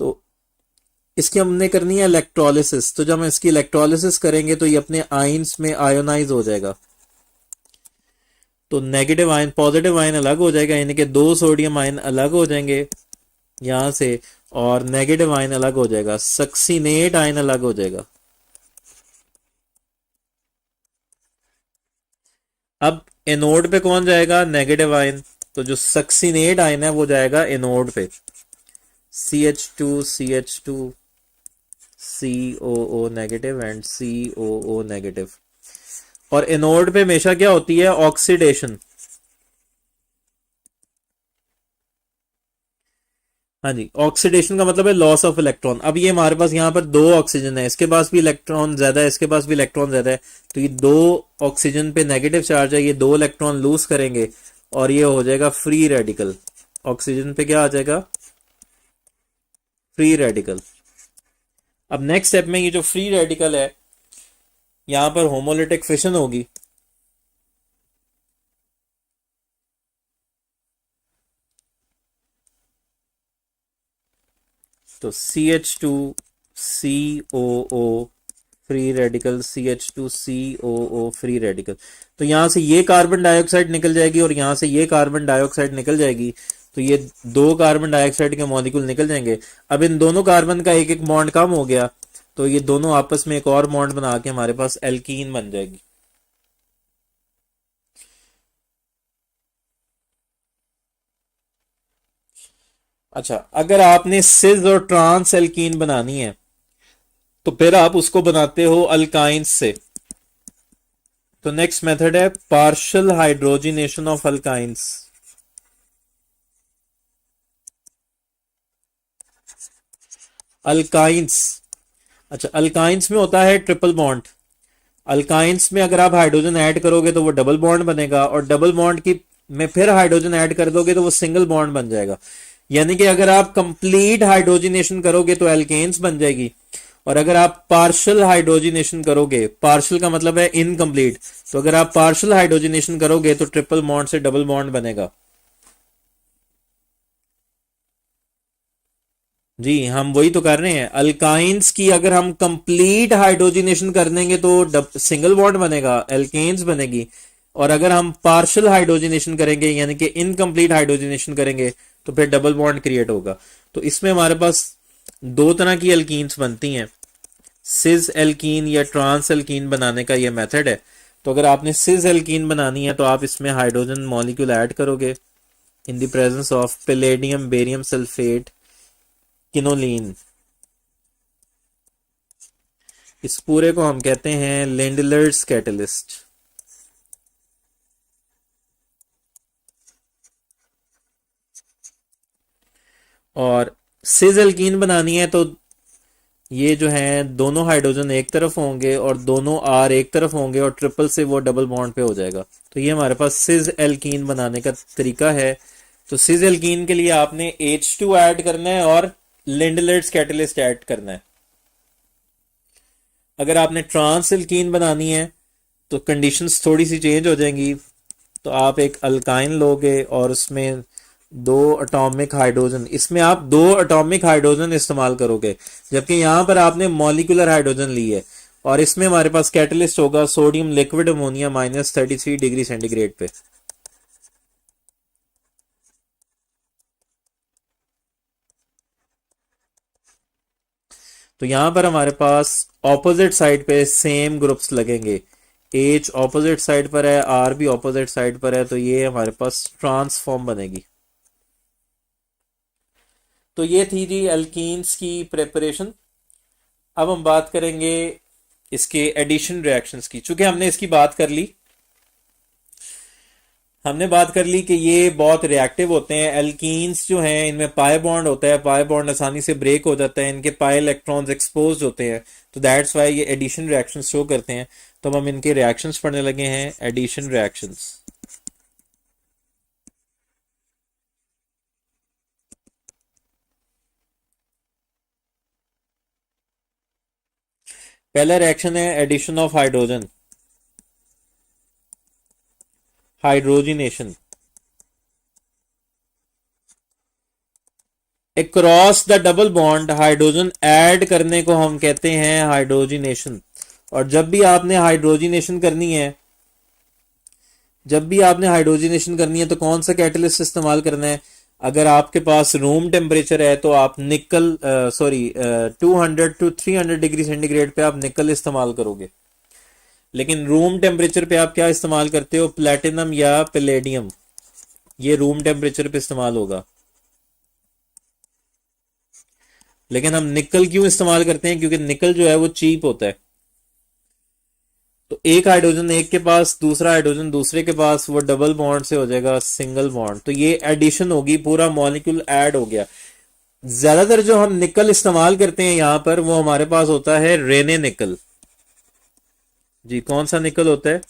तो इसकी हमने करनी है इलेक्ट्रोलिसिस। तो जब हम इसकी इलेक्ट्रोलिसिस करेंगे तो ये अपने आयंस में आयोनाइज हो जाएगा। तो नेगेटिव आयन पॉजिटिव आयन अलग हो जाएगा, यानी कि दो सोडियम आयन अलग हो जाएंगे यहां से, और नेगेटिव आयन अलग हो जाएगा, सक्सीनेट आयन अलग हो जाएगा। अब एनोड पे कौन जाएगा? Negative ion. तो जो सक्सीनेट आयन है वो जाएगा एनोड पे, CH2 COO negative and COO negative. और एनोड पे हमेशा क्या होती है? ऑक्सीडेशन। हाँ जी, ऑक्सीडेशन का मतलब है लॉस ऑफ इलेक्ट्रॉन। अब ये हमारे पास यहाँ पर दो ऑक्सीजन है, इसके पास भी इलेक्ट्रॉन ज्यादा है, इसके पास भी इलेक्ट्रॉन ज्यादा है, तो ये दो ऑक्सीजन पे नेगेटिव चार्ज है, ये दो इलेक्ट्रॉन लूज करेंगे और ये हो जाएगा फ्री रेडिकल। ऑक्सीजन पे क्या आ जाएगा? Free radical. अब नेक्स्ट स्टेप में ये जो फ्री रेडिकल है, यहां पर होमोलिटिक फिशन होगी। तो CH2COO free radical, CH2COO free radical. तो यहां से ये कार्बन डाइऑक्साइड निकल जाएगी और यहां से ये कार्बन डाइऑक्साइड निकल जाएगी, तो ये दो कार्बन डाइऑक्साइड के मॉलिक्यूल निकल जाएंगे। अब इन दोनों कार्बन का एक एक बॉन्ड कम हो गया, तो ये दोनों आपस में एक और बॉन्ड बना के हमारे पास एल्कीन बन जाएगी। अच्छा, अगर आपने सिज और ट्रांस एल्कीन बनानी है तो फिर आप उसको बनाते हो अल्काइंस से। तो नेक्स्ट मेथड है partial hydrogenation of alkynes. Alkynes, अच्छा अल्काइंस में होता है ट्रिपल बॉन्ड। अल्काइंस में अगर आप हाइड्रोजन ऐड करोगे तो वो डबल बॉन्ड बनेगा, और डबल बॉन्ड की में फिर हाइड्रोजन ऐड कर दोगे तो वो सिंगल बॉन्ड बन जाएगा। यानी कि अगर आप कंप्लीट हाइड्रोजिनेशन करोगे तो एल्केन्स बन जाएगी, और अगर आप पार्शियल हाइड्रोजिनेशन करोगे, पार्शियल का मतलब है इनकम्प्लीट, तो अगर आप पार्शियल हाइड्रोजिनेशन करोगे तो ट्रिपल बॉन्ड से डबल बॉन्ड बनेगा। जी हम वही तो कर रहे हैं, अल्काइंस की अगर हम कंप्लीट हाइड्रोजिनेशन कर देंगे तो सिंगल बॉन्ड बनेगा, एल्केन्स बनेगी। और अगर हम पार्शियल हाइड्रोजिनेशन करेंगे यानी कि इनकम्प्लीट हाइड्रोजिनेशन करेंगे तो फिर डबल बॉन्ड क्रिएट होगा। तो इसमें हमारे पास दो तरह की एल्कीन्स बनती हैं, सिज एल्कीन या ट्रांस एल्कीन बनाने का ये मेथड है। तो अगर आपने सिज एल्कीन बनानी है तो आप इसमें हाइड्रोजन मॉलिक्यूल ऐड करोगे in the presence of palladium barium sulphate quinoline. इस पूरे को हम कहते हैं लेंडलर्स कैटलिस्ट। और सिज एल्कीन बनानी है तो ये जो है दोनों हाइड्रोजन एक तरफ होंगे और दोनों आर एक तरफ होंगे और ट्रिपल से वो डबल बॉन्ड पे हो जाएगा। तो ये हमारे पास सिज एल्कीन बनाने का तरीका है। तो सिज एल्कीन के लिए आपने H2 ऐड करना है और लेंडलर्स कैटलिस्ट ऐड करना है। अगर आपने ट्रांस एल्कीन बनानी है तो कंडीशंस थोड़ी सी चेंज हो जाएंगी। तो आप एक अल्काइन लोगे और उसमें दो एटॉमिक हाइड्रोजन, इसमें आप दो एटॉमिक हाइड्रोजन इस्तेमाल करोगे, जबकि यहां पर आपने मॉलिक्यूलर हाइड्रोजन ली है। और इसमें हमारे पास कैटलिस्ट होगा sodium liquid ammonia -33 degree centigrade पे। तो यहां पर हमारे पास ऑपोजिट साइड पे सेम ग्रुप्स लगेंगे, H ऑपोजिट साइड पर है, R भी ऑपोजिट साइड पर है, तो ये हमारे पास ट्रांसफॉर्म बनेगी। तो ये थी जी एल्कीन्स की प्रेपरेशन। अब हम बात करेंगे इसके एडिशन रिएक्शंस की। चूंकि हमने इसकी बात कर ली, हमने बात कर ली कि ये बहुत रिएक्टिव होते हैं। एल्कीन्स जो हैं इनमें पाई बॉन्ड होता है, पाई बॉन्ड आसानी से ब्रेक हो जाता है, इनके पाई इलेक्ट्रॉन्स एक्सपोज होते हैं, तो दैट्स वाई ये एडिशन रिएक्शंस शो करते हैं। तो हम इनके रिएक्शंस पढ़ने लगे हैं, एडिशन रिएक्शंस। पहला रिएक्शन है addition of hydrogen, hydrogenation. Across the double bond hydrogen add करने को हम कहते हैं हाइड्रोजिनेशन। और जब भी आपने हाइड्रोजिनेशन करनी है, जब भी आपने हाइड्रोजनेशन करनी है तो कौन सा कैटलिस्ट इस्तेमाल करना है? अगर आपके पास रूम टेम्परेचर है तो आप निकल 200 to 300 डिग्री सेंटीग्रेड पे आप निकल इस्तेमाल करोगे। लेकिन रूम टेम्परेचर पे आप क्या इस्तेमाल करते हो? प्लेटिनम या पैलेडियम। ये रूम टेम्परेचर पे इस्तेमाल होगा। लेकिन हम निकल क्यों इस्तेमाल करते हैं? क्योंकि निकल जो है वो चीप होता है। तो एक हाइड्रोजन एक के पास, दूसरा हाइड्रोजन दूसरे के पास, वो डबल बॉन्ड से हो जाएगा सिंगल बॉन्ड। तो ये एडिशन होगी, पूरा मॉलिक्यूल ऐड हो गया। ज्यादातर जो हम निकल इस्तेमाल करते हैं यहां पर वो हमारे पास होता है रेने निकल। जी, कौन सा निकल होता है?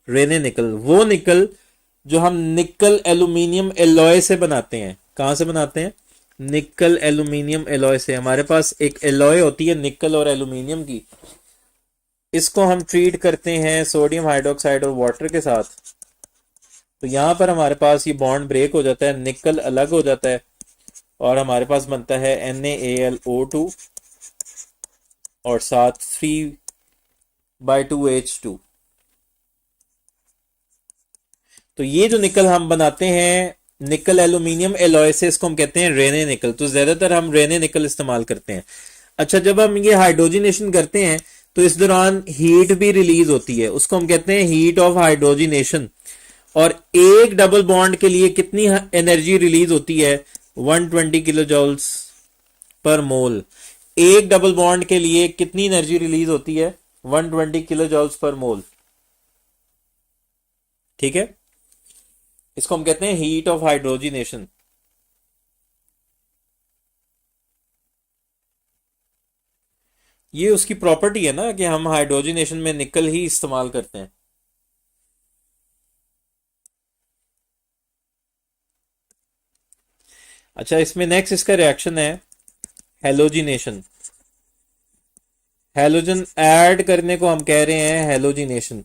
रेने निकल। वो निकल जो हम निकल एल्यूमिनियम एलॉय से बनाते हैं। कहां से बनाते हैं? निकल एल्यूमिनियम एलॉय से। हमारे पास एक एलॉय होती है निकल और एल्यूमिनियम की, इसको हम ट्रीट करते हैं सोडियम हाइड्रोक्साइड और वाटर के साथ। तो यहां पर हमारे पास ये बॉन्ड ब्रेक हो जाता है, निकल अलग हो जाता है और हमारे पास बनता है NaAlO2 और साथ 3/2H2। तो ये जो निकल हम बनाते हैं निकल एल्यूमिनियम एलॉय से, इसको हम कहते हैं रेने निकल। तो ज्यादातर हम रेने निकल इस्तेमाल करते हैं। अच्छा, जब हम ये हाइड्रोजिनेशन करते हैं तो इस दौरान हीट भी रिलीज होती है, उसको हम कहते हैं हीट ऑफ हाइड्रोजिनेशन। और एक डबल बॉन्ड के लिए कितनी एनर्जी रिलीज होती है? 120 किलो जूल्स पर मोल। एक डबल बॉन्ड के लिए कितनी एनर्जी रिलीज होती है? 120 किलो जूल्स पर मोल। ठीक है, इसको हम कहते हैं हीट ऑफ हाइड्रोजिनेशन। ये उसकी प्रॉपर्टी है ना कि हम हाइड्रोजिनेशन में निकल ही इस्तेमाल करते हैं। अच्छा, इसमें नेक्स्ट इसका रिएक्शन है हेलोजिनेशन। हेलोजन ऐड करने को हम कह रहे हैं हेलोजिनेशन।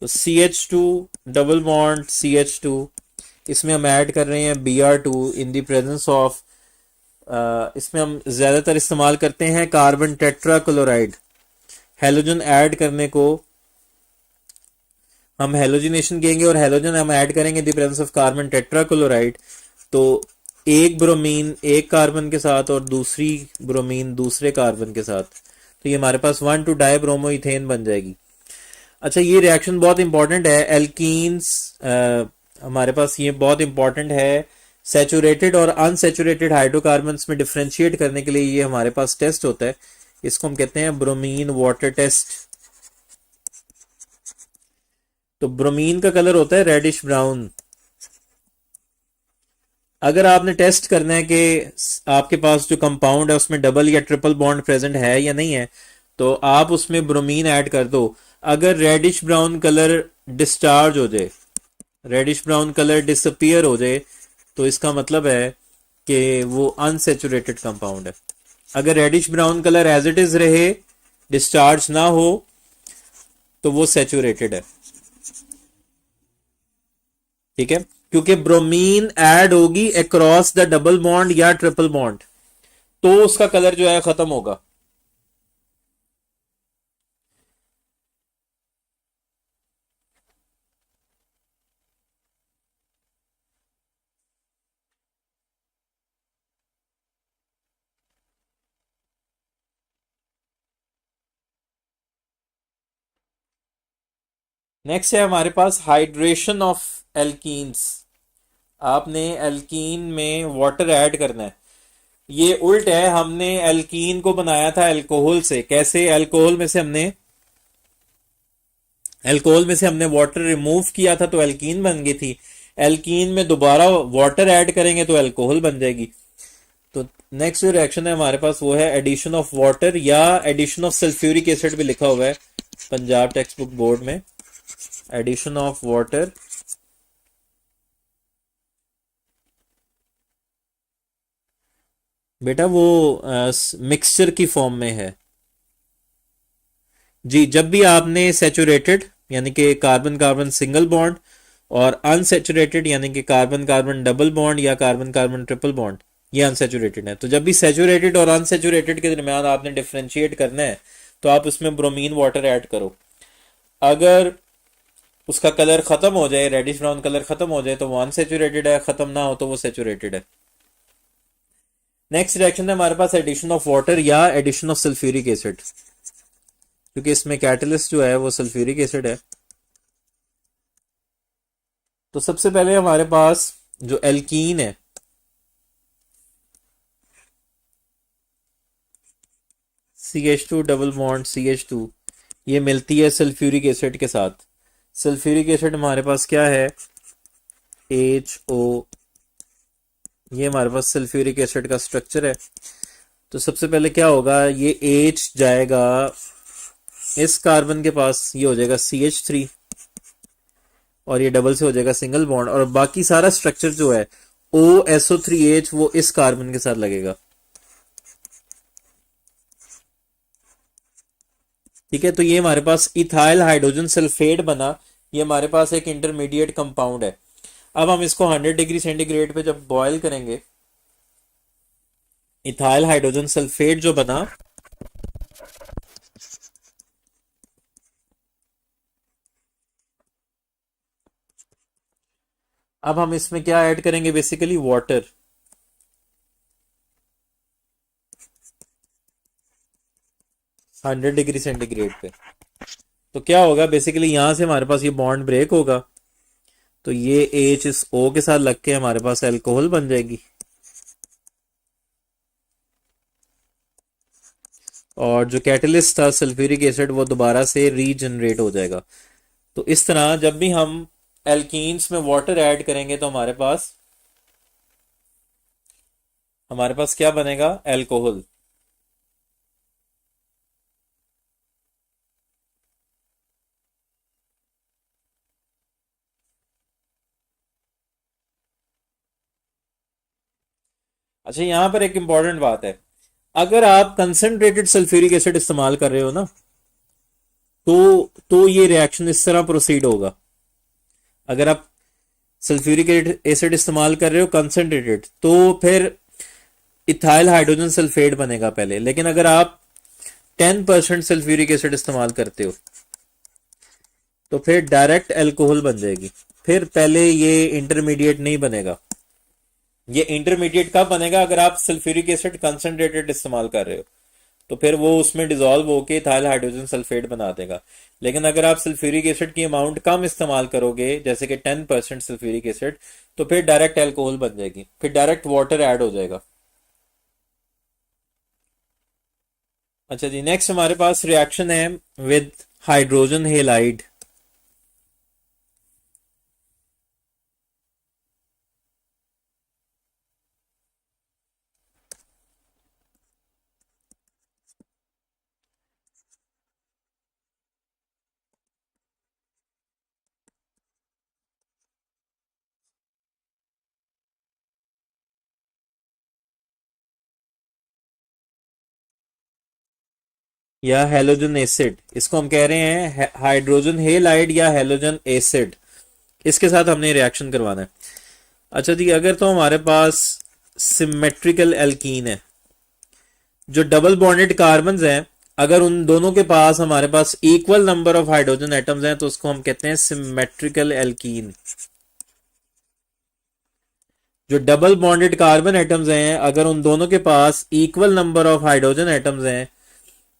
तो CH2 डबल बॉन्ड CH2, इसमें हम ऐड कर रहे हैं Br2 in the presence of, इसमें हम ज्यादातर इस्तेमाल करते हैं कार्बन टेट्राक्लोराइड। हेलोजन ऐड करने को हम हेलोजिनेशन कहेंगे और हेलोजन हम ऐड करेंगे इन the presence of carbon tetrachloride. तो एक ब्रोमीन एक कार्बन के साथ और दूसरी ब्रोमीन दूसरे कार्बन के साथ, तो ये हमारे पास 1,2 डाइब्रोमोइथेन बन जाएगी। अच्छा, ये रिएक्शन बहुत इंपॉर्टेंट है। एल्कीन्स हमारे पास ये बहुत इंपॉर्टेंट है। सैचुरेटेड और अनसैचुरेटेड हाइड्रोकार्बन्स में डिफ्रेंशिएट करने के लिए ये हमारे पास टेस्ट होता है, इसको हम कहते हैं ब्रोमीन वाटर टेस्ट। तो ब्रोमीन का कलर होता है रेडिश ब्राउन। अगर आपने टेस्ट करना है कि आपके पास जो कंपाउंड है उसमें डबल या ट्रिपल बॉन्ड प्रेजेंट है या नहीं है, तो आप उसमें ब्रोमीन ऐड कर दो। अगर रेडिश ब्राउन कलर डिस्चार्ज हो जाए, रेडिश ब्राउन कलर डिसअपियर हो जाए, तो इसका मतलब है कि वो अनसेचुरेटेड कंपाउंड है। अगर reddish brown colour as it is रहे, डिस्चार्ज ना हो, तो वो सेचुरेटेड है। ठीक है, क्योंकि ब्रोमीन ऐड होगी अक्रॉस द डबल बॉन्ड या ट्रिपल बॉन्ड, तो उसका कलर जो है खत्म होगा। नेक्स्ट है हमारे पास हाइड्रेशन ऑफ एल्कीन्स। आपने एल्कीन में वाटर ऐड करना है। ये उल्ट है, हमने एल्कीन को बनाया था अल्कोहल से। कैसे? अल्कोहल में से हमने वाटर रिमूव किया था तो एल्कीन बन गई थी। एल्कीन में दोबारा वाटर ऐड करेंगे तो अल्कोहल बन जाएगी। तो नेक्स्ट जो रिएक्शन है हमारे पास वो है एडिशन ऑफ वाटर या एडिशन ऑफ सल्फ्यूरिक एसिड भी लिखा हुआ है पंजाब टेक्स्ट बुक बोर्ड में। एडिशन ऑफ वाटर बेटा वो मिक्सचर की फॉर्म में है जी। जब भी आपने सैचुरेटेड यानी कि कार्बन कार्बन सिंगल बॉन्ड और अनसैचुरेटेड यानी कि कार्बन कार्बन डबल बॉन्ड या कार्बन कार्बन ट्रिपल बॉन्ड, ये अनसैचुरेटेड है। तो जब भी सैचुरेटेड और अनसैचुरेटेड के दरमियान आपने डिफ्रेंशिएट करना है तो आप उसमें ब्रोमीन वाटर ऐड करो। अगर उसका कलर खत्म हो जाए, रेडिश ब्राउन कलर खत्म हो जाए, तो वो अनसेचुरेटेड है, खत्म ना हो तो वो सेचुरेटेड है। नेक्स्ट रिएक्शन है हमारे पास एडिशन ऑफ वाटर या एडिशन ऑफ सल्फ्यूरिक एसिड, क्योंकि इसमें कैटलिस्ट जो है वो सल्फ्यूरिक एसिड है। तो सबसे पहले हमारे पास जो एल्कीन है, CH2 डबल बॉन्ड CH2, ये मिलती है सल्फ्यूरिक एसिड के साथ। सल्फ्यूरिक एसिड हमारे पास क्या है, HO, ये हमारे पास सल्फ्यूरिक एसिड का स्ट्रक्चर है। तो सबसे पहले क्या होगा, ये H जाएगा इस कार्बन के पास, ये हो जाएगा CH3, और ये डबल से हो जाएगा सिंगल बॉन्ड, और बाकी सारा स्ट्रक्चर जो है OSO3H वो इस कार्बन के साथ लगेगा। ठीक है, तो ये हमारे पास इथाइल हाइड्रोजन सल्फेट बना, ये हमारे पास एक इंटरमीडिएट कंपाउंड है। अब हम इसको 100 डिग्री सेंटीग्रेड पे जब बॉयल करेंगे, इथाइल हाइड्रोजन सल्फेट जो बना, अब हम इसमें क्या ऐड करेंगे, basically water. Hundred degree centigrade पे तो क्या होगा, बेसिकली यहां से हमारे पास ये बॉन्ड ब्रेक होगा, तो ये H इस O के साथ लग के हमारे पास अल्कोहल बन जाएगी, और जो कैटलिस्ट था सल्फ्यूरिक एसिड वो दोबारा से रीजनरेट हो जाएगा। तो इस तरह जब भी हम एल्कीन्स में वाटर ऐड करेंगे तो हमारे पास क्या बनेगा, अल्कोहल। अच्छा, यहां पर एक इंपॉर्टेंट बात है, अगर आप कंसंट्रेटेड सल्फ्यूरिक एसिड इस्तेमाल कर रहे हो ना, तो ये रिएक्शन इस तरह प्रोसीड होगा। अगर आप सल्फ्यूरिक एसिड इस्तेमाल कर रहे हो कंसंट्रेटेड, तो फिर इथाइल हाइड्रोजन सल्फेट बनेगा पहले। लेकिन अगर आप 10% सल्फ्यूरिक एसिड इस्तेमाल करते हो तो फिर डायरेक्ट अल्कोहल बन जाएगी, फिर पहले ये इंटरमीडिएट नहीं बनेगा। ये इंटरमीडिएट कब बनेगा, अगर आप सल्फ्यूरिक एसिड कंसंट्रेटेड इस्तेमाल कर रहे हो, तो फिर वो उसमें डिजोल्व होके इथाइल हाइड्रोजन सल्फेट बना देगा। लेकिन अगर आप सल्फ्यूरिक एसिड की अमाउंट कम इस्तेमाल करोगे, जैसे कि 10% सल्फ्यूरिक एसिड, तो फिर डायरेक्ट अल्कोहल बन जाएगी, फिर डायरेक्ट वाटर ऐड हो जाएगा। अच्छा जी, नेक्स्ट हमारे पास रिएक्शन है विद हाइड्रोजन हेलाइड। या हेलोजन एसिड, इसको हम कह रहे हैं हाइड्रोजन हेलाइड या हेलोजन एसिड, इसके साथ हमने रिएक्शन करवाना है। अच्छा जी, अगर तो हमारे पास सिमेट्रिकल एल्कीन है, जो डबल बॉन्डेड कार्बन्स हैं, अगर उन दोनों के पास हमारे पास equal number of hydrogen atoms हैं, तो उसको हम कहते हैं सिमेट्रिकल एल्कीन। जो डबल बॉन्डेड कार्बन एटम्स हैं, अगर उन दोनों के पास equal number of hydrogen atoms हैं,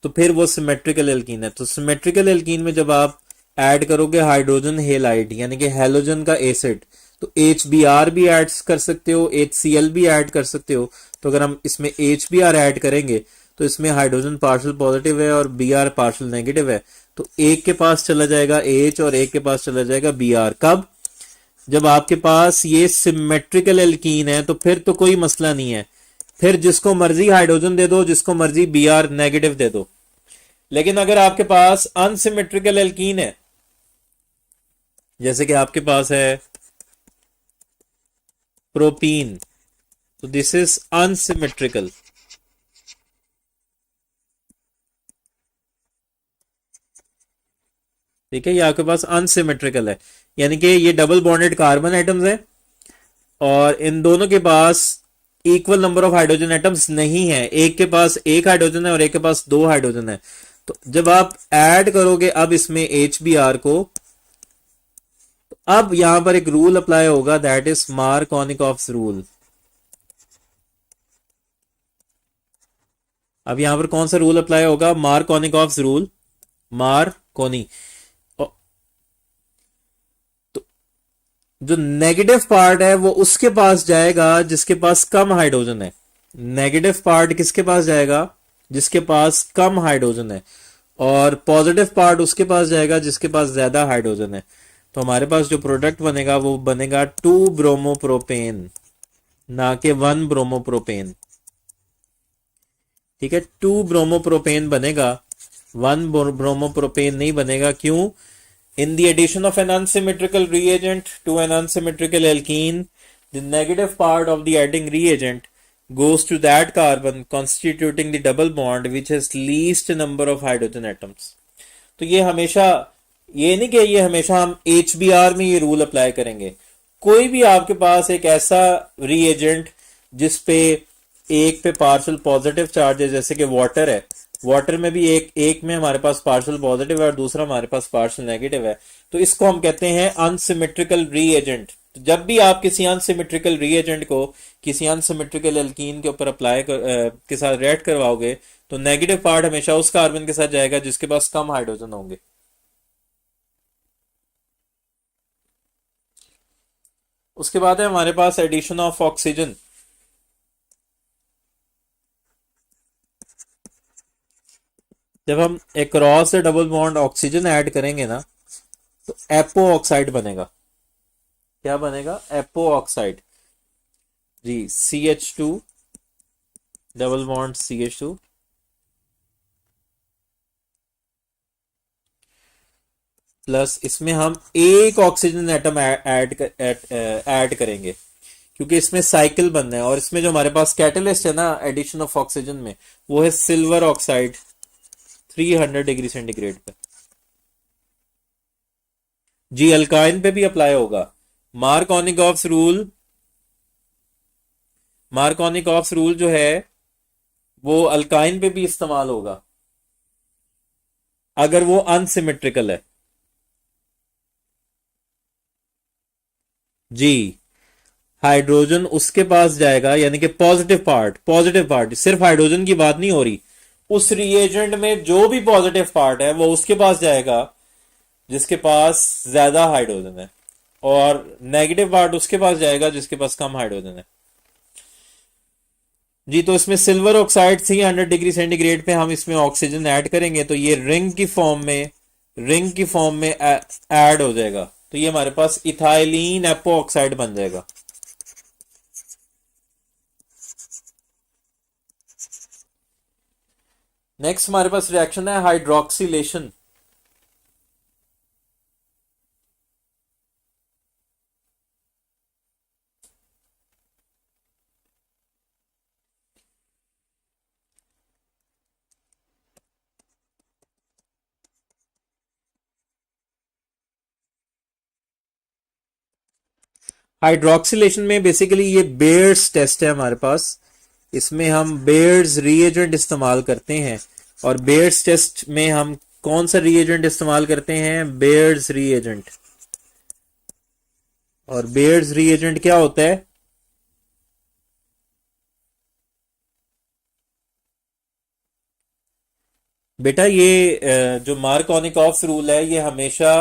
तो फिर वो सिमेट्रिकल एल्कीन है। तो सिमेट्रिकल एल्कीन में जब आप ऐड करोगे हाइड्रोजन हेलाइड यानी कि हेलोजन का एसिड, तो HBr भी ऐड कर सकते हो, HCl भी ऐड कर सकते हो। तो अगर हम इसमें HBr ऐड करेंगे तो इसमें हाइड्रोजन पार्शल पॉजिटिव है और Br पार्शल नेगेटिव है, तो एक के पास चला जाएगा H और एक के पास चला जाएगा Br। कब, जब आपके पास ये सिमेट्रिकल एल्कीन है, तो फिर तो कोई मसला नहीं है, फिर जिसको मर्जी हाइड्रोजन दे दो, जिसको मर्जी Br नेगेटिव दे दो। लेकिन अगर आपके पास अनसिमेट्रिकल एल्कीन है, जैसे कि आपके पास है प्रोपीन, तो दिस इज अनसिमेट्रिकल। ठीक है, ये आपके पास अनसिमेट्रिकल है, यानी कि ये डबल बॉन्डेड कार्बन एटम्स हैं और इन दोनों के पास equal number of hydrogen atoms नहीं है, एक के पास एक हाइड्रोजन है और एक के पास दो हाइड्रोजन है। तो जब आप ऐड करोगे अब इसमें HBr को, अब यहां पर एक रूल अप्लाई होगा, दैट इज मार्कोनिकॉफ्स रूल। अब यहां पर कौन सा रूल अप्लाई होगा? Markovnikov's rule. मार्कोनी। तो जो नेगेटिव पार्ट है वो उसके पास जाएगा जिसके पास कम हाइड्रोजन है। नेगेटिव पार्ट किसके पास जाएगा? जिसके पास कम हाइड्रोजन है। और पॉजिटिव पार्ट उसके पास जाएगा जिसके पास ज्यादा हाइड्रोजन है। तो हमारे पास जो प्रोडक्ट बनेगा वो बनेगा 2 ब्रोमोप्रोपेन, ना कि 1 ब्रोमोप्रोपेन। ठीक है, 2 ब्रोमोप्रोपेन बनेगा, 1 ब्रोमोप्रोपेन नहीं बनेगा। क्यों? In the addition of an unsymmetrical reagent to an unsymmetrical alkene, the negative part of the adding reagent goes to that carbon constituting the double bond which has least number of hydrogen atoms। तो ये हमेशा, ये नहीं कि ये हमेशा हम HBr में ये रूल अप्लाई करेंगे। कोई भी आपके पास एक ऐसा रिएजेंट जिस पे एक पे पार्शियल पॉजिटिव चार्ज है, जैसे कि वाटर है, वाटर में भी एक में हमारे पास पार्शियल पॉजिटिव है और दूसरा हमारे पास पार्शियल नेगेटिव है, तो इसको हम कहते हैं अनसिमेट्रिकल रीएजेंट। तो जब भी आप किसी अनसिमेट्रिकल रीएजेंट को किसी अनसिमेट्रिकल एल्कीन के ऊपर अप्लाई के साथ रिएक्ट करवाओगे तो नेगेटिव पार्ट हमेशा उस कार्बन के साथ जाएगा जिसके पास कम हाइड्रोजन होंगे। उसके बाद है हमारे पास एडिशन ऑफ ऑक्सीजन। जब हम एक क्रॉस से डबल बॉन्ड ऑक्सीजन ऐड करेंगे ना तो एपो ऑक्साइड बनेगा। क्या बनेगा? Epoxide. जी, CH2 double bond CH2 plus इसमें हम एक ऑक्सीजन एटम ऐड करेंगे क्योंकि इसमें साइकिल बनना है। और इसमें जो हमारे पास कैटलिस्ट है ना एडिशन ऑफ ऑक्सीजन में, वो है सिल्वर ऑक्साइड 300 डिग्री सेंटीग्रेड पे। जी, अल्काइन पे भी अप्लाई होगा। मार्कोनिकॉफ्स रूल, मार्कोनिकॉफ्स रूल जो है वो अल्काइन पे भी इस्तेमाल होगा अगर वो अनसिमेट्रिकल है। जी, हाइड्रोजन उसके पास जाएगा, यानी कि पॉजिटिव पार्ट, सिर्फ हाइड्रोजन की बात नहीं हो रही, उस रिएजेंट में जो भी पॉजिटिव पार्ट है वो उसके पास जाएगा जिसके पास ज्यादा हाइड्रोजन है, और नेगेटिव पार्ट उसके पास जाएगा जिसके पास कम हाइड्रोजन है। जी, तो इसमें सिल्वर ऑक्साइड 300 डिग्री सेंटीग्रेड पे हम इसमें ऑक्सीजन ऐड करेंगे तो ये रिंग की फॉर्म में ऐड हो जाएगा। तो ये हमारे पास इथाइलिन एपो ऑक्साइड बन जाएगा। नेक्स्ट हमारे पास रिएक्शन है हाइड्रोक्सिलेशन। हाइड्रोक्सिलेशन में बेसिकली ये बेयर्स टेस्ट है हमारे पास। इसमें हम बेयर्स रिएजेंट इस्तेमाल करते हैं, और बेयर्स टेस्ट में हम कौन सा रिएजेंट इस्तेमाल करते हैं? Bears reagent. और बेयर्स रिएजेंट क्या होता है? बेटा ये जो मार्कोनिकॉफ्स रूल है ये हमेशा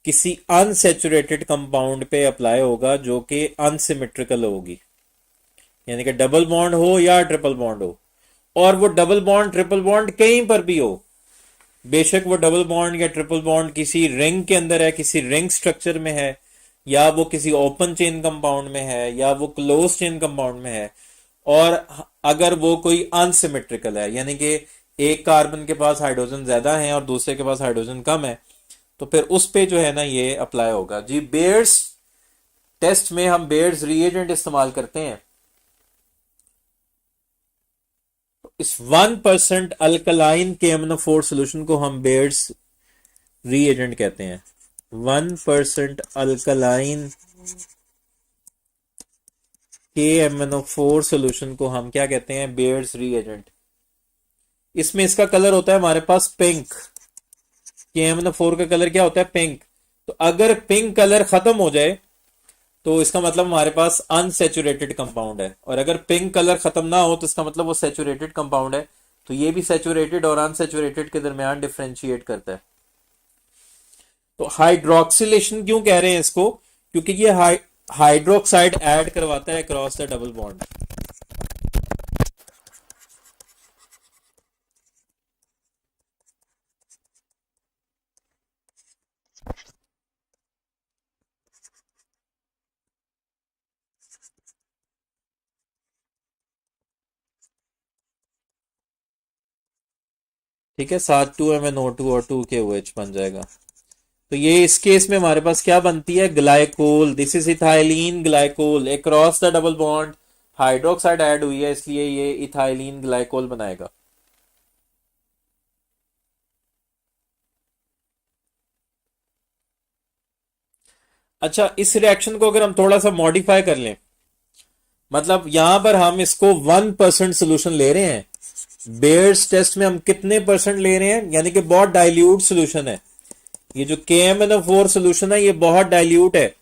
किसी अनसेचुरेटेड कंपाउंड पे अप्लाई होगा जो कि अनसिमेट्रिकल होगी, यानी कि डबल बॉन्ड हो या ट्रिपल बॉन्ड हो। और वो डबल बॉन्ड ट्रिपल बॉन्ड कहीं पर भी हो, बेशक वो डबल बॉन्ड या ट्रिपल बॉन्ड किसी रिंग के अंदर है, किसी रिंग स्ट्रक्चर में है, या वो किसी ओपन चेन कंपाउंड में है, या वो क्लोज चेन कंपाउंड में है। और अगर वो कोई अनसिमेट्रिकल है, यानी कि एक कार्बन के पास हाइड्रोजन ज्यादा है और दूसरे के पास हाइड्रोजन कम है, तो फिर उस पे जो है ना ये अप्लाई होगा। जी, बेयर्स टेस्ट में हम बेयर्स रिएजेंट इस्तेमाल करते हैं। इस 1% अल्कलाइन KMnO4 सोल्यूशन को हम बेयर्स रीएजेंट कहते हैं। 1% अल्कलाइन KMnO4 सोल्यूशन को हम क्या कहते हैं? Baeyer's reagent. इसमें इसका कलर होता है हमारे पास पिंक। KMnO4 का कलर क्या होता है? पिंक। तो अगर पिंक कलर खत्म हो जाए तो इसका मतलब हमारे पास अनसेचुरेटेड कंपाउंड है, और अगर पिंक कलर खत्म ना हो तो इसका मतलब वो सेचुरेटेड कंपाउंड है। तो ये भी सेचुरेटेड और अनसेचुरेटेड के दरमियान डिफरेंशिएट करता है। तो हाइड्रोक्सिलेशन क्यों कह रहे हैं इसको? क्योंकि ये हाइड्रोक्साइड ऐड करवाता है क्रॉस द डबल बॉन्ड। ठीक है, साथ 2MnO2 और 2KOH बन जाएगा। तो ये इस केस में हमारे पास क्या बनती है? Glycol. This is ethylene glycol. Across the double bond hydroxide add हुई है, इसलिए ये इथाइलिन ग्लाइकोल बनाएगा। अच्छा, इस रिएक्शन को अगर हम थोड़ा सा मॉडिफाई कर लें, मतलब यहां पर हम इसको 1% सोल्यूशन ले रहे हैं। बेयर्स टेस्ट में हम कितने परसेंट ले रहे हैं? यानी कि बहुत डाइल्यूट सोल्यूशन है। ये जो KMnO4 सोल्यूशन है ये बहुत डाइल्यूट है,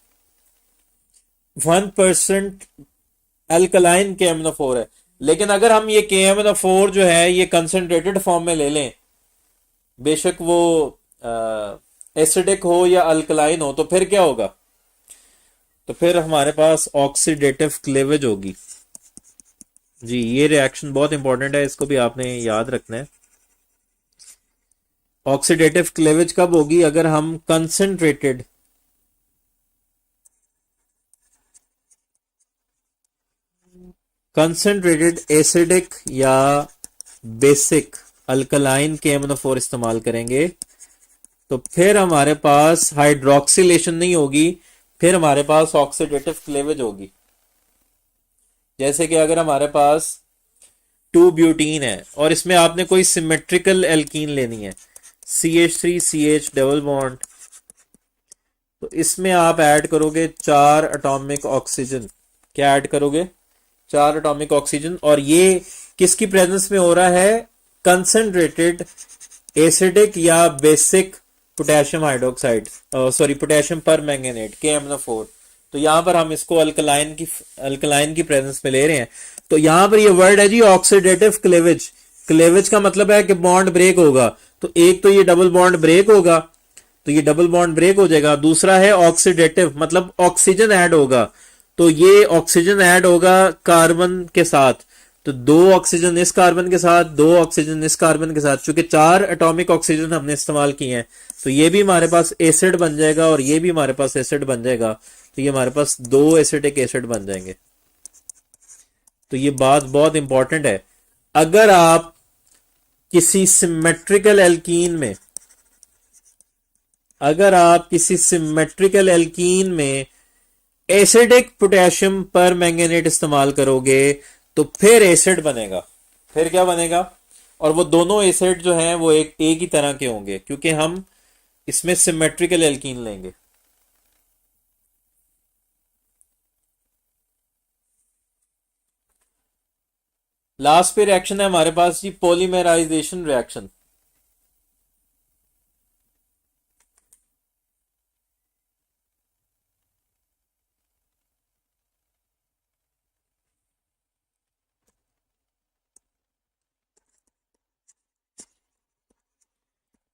1% अल्कलाइन KMnO4 है। लेकिन अगर हम ये KMnO4 जो है ये कंसंट्रेटेड फॉर्म में ले लें, बेशक वो एसिडिक हो या अल्कलाइन हो, तो फिर क्या होगा? तो फिर हमारे पास ऑक्सीडेटिव क्लेवेज होगी। जी, ये रिएक्शन बहुत इंपॉर्टेंट है, इसको भी आपने याद रखना है। ऑक्सीडेटिव क्लेवेज कब होगी? अगर हम कंसंट्रेटेड एसिडिक या बेसिक अल्कलाइन KMnO4 इस्तेमाल करेंगे, तो फिर हमारे पास हाइड्रोक्सिलेशन नहीं होगी, फिर हमारे पास ऑक्सीडेटिव क्लेवेज होगी। जैसे कि अगर हमारे पास 2 ब्यूटीन है और इसमें आपने कोई सिमेट्रिकल एल्कीन लेनी है, CH3CH डबल बॉन्ड, तो इसमें आप ऐड करोगे 4 एटॉमिक ऑक्सीजन। क्या ऐड करोगे? 4 एटॉमिक ऑक्सीजन। और ये किसकी प्रेजेंस में हो रहा है? कंसंट्रेटेड एसिडिक या basic potassium hydroxide, sorry potassium पर मैंगनेट KMnO4। तो यहां पर हम इसको अल्कलाइन की प्रेजेंस में ले रहे हैं। तो यहां पर ये वर्ड है जी ऑक्सीडेटिव क्लेवेज। क्लेवेज का मतलब है कि बॉन्ड ब्रेक होगा। तो एक तो ये डबल बॉन्ड ब्रेक होगा, तो ये डबल बॉन्ड ब्रेक हो जाएगा। दूसरा है ऑक्सीडेटिव, मतलब ऑक्सीजन ऐड होगा, तो ये ऑक्सीजन ऐड होगा कार्बन के साथ। तो 2 ऑक्सीजन इस कार्बन के साथ, 2 ऑक्सीजन इस कार्बन के साथ। चूंकि 4 एटॉमिक ऑक्सीजन हमने इस्तेमाल किए हैं, तो ये भी हमारे पास एसिड बन जाएगा और ये भी हमारे पास एसिड बन जाएगा। तो ये हमारे पास 2 एसिडिक एसिड बन जाएंगे। तो ये बात बहुत इंपॉर्टेंट है। अगर आप किसी सिमेट्रिकल एल्कीन में अगर आप किसी सिमेट्रिकल एल्कीन में एसिडिक पोटेशियम पर मैंगनेट इस्तेमाल करोगे, तो फिर एसिड बनेगा। फिर क्या बनेगा? और वो दोनों एसिड जो हैं वो एक ही तरह के होंगे, क्योंकि हम इसमें सिमेट्रिकल एल्कीन लेंगे। लास्ट पे रिएक्शन है हमारे पास जी पॉलीमराइजेशन रिएक्शन।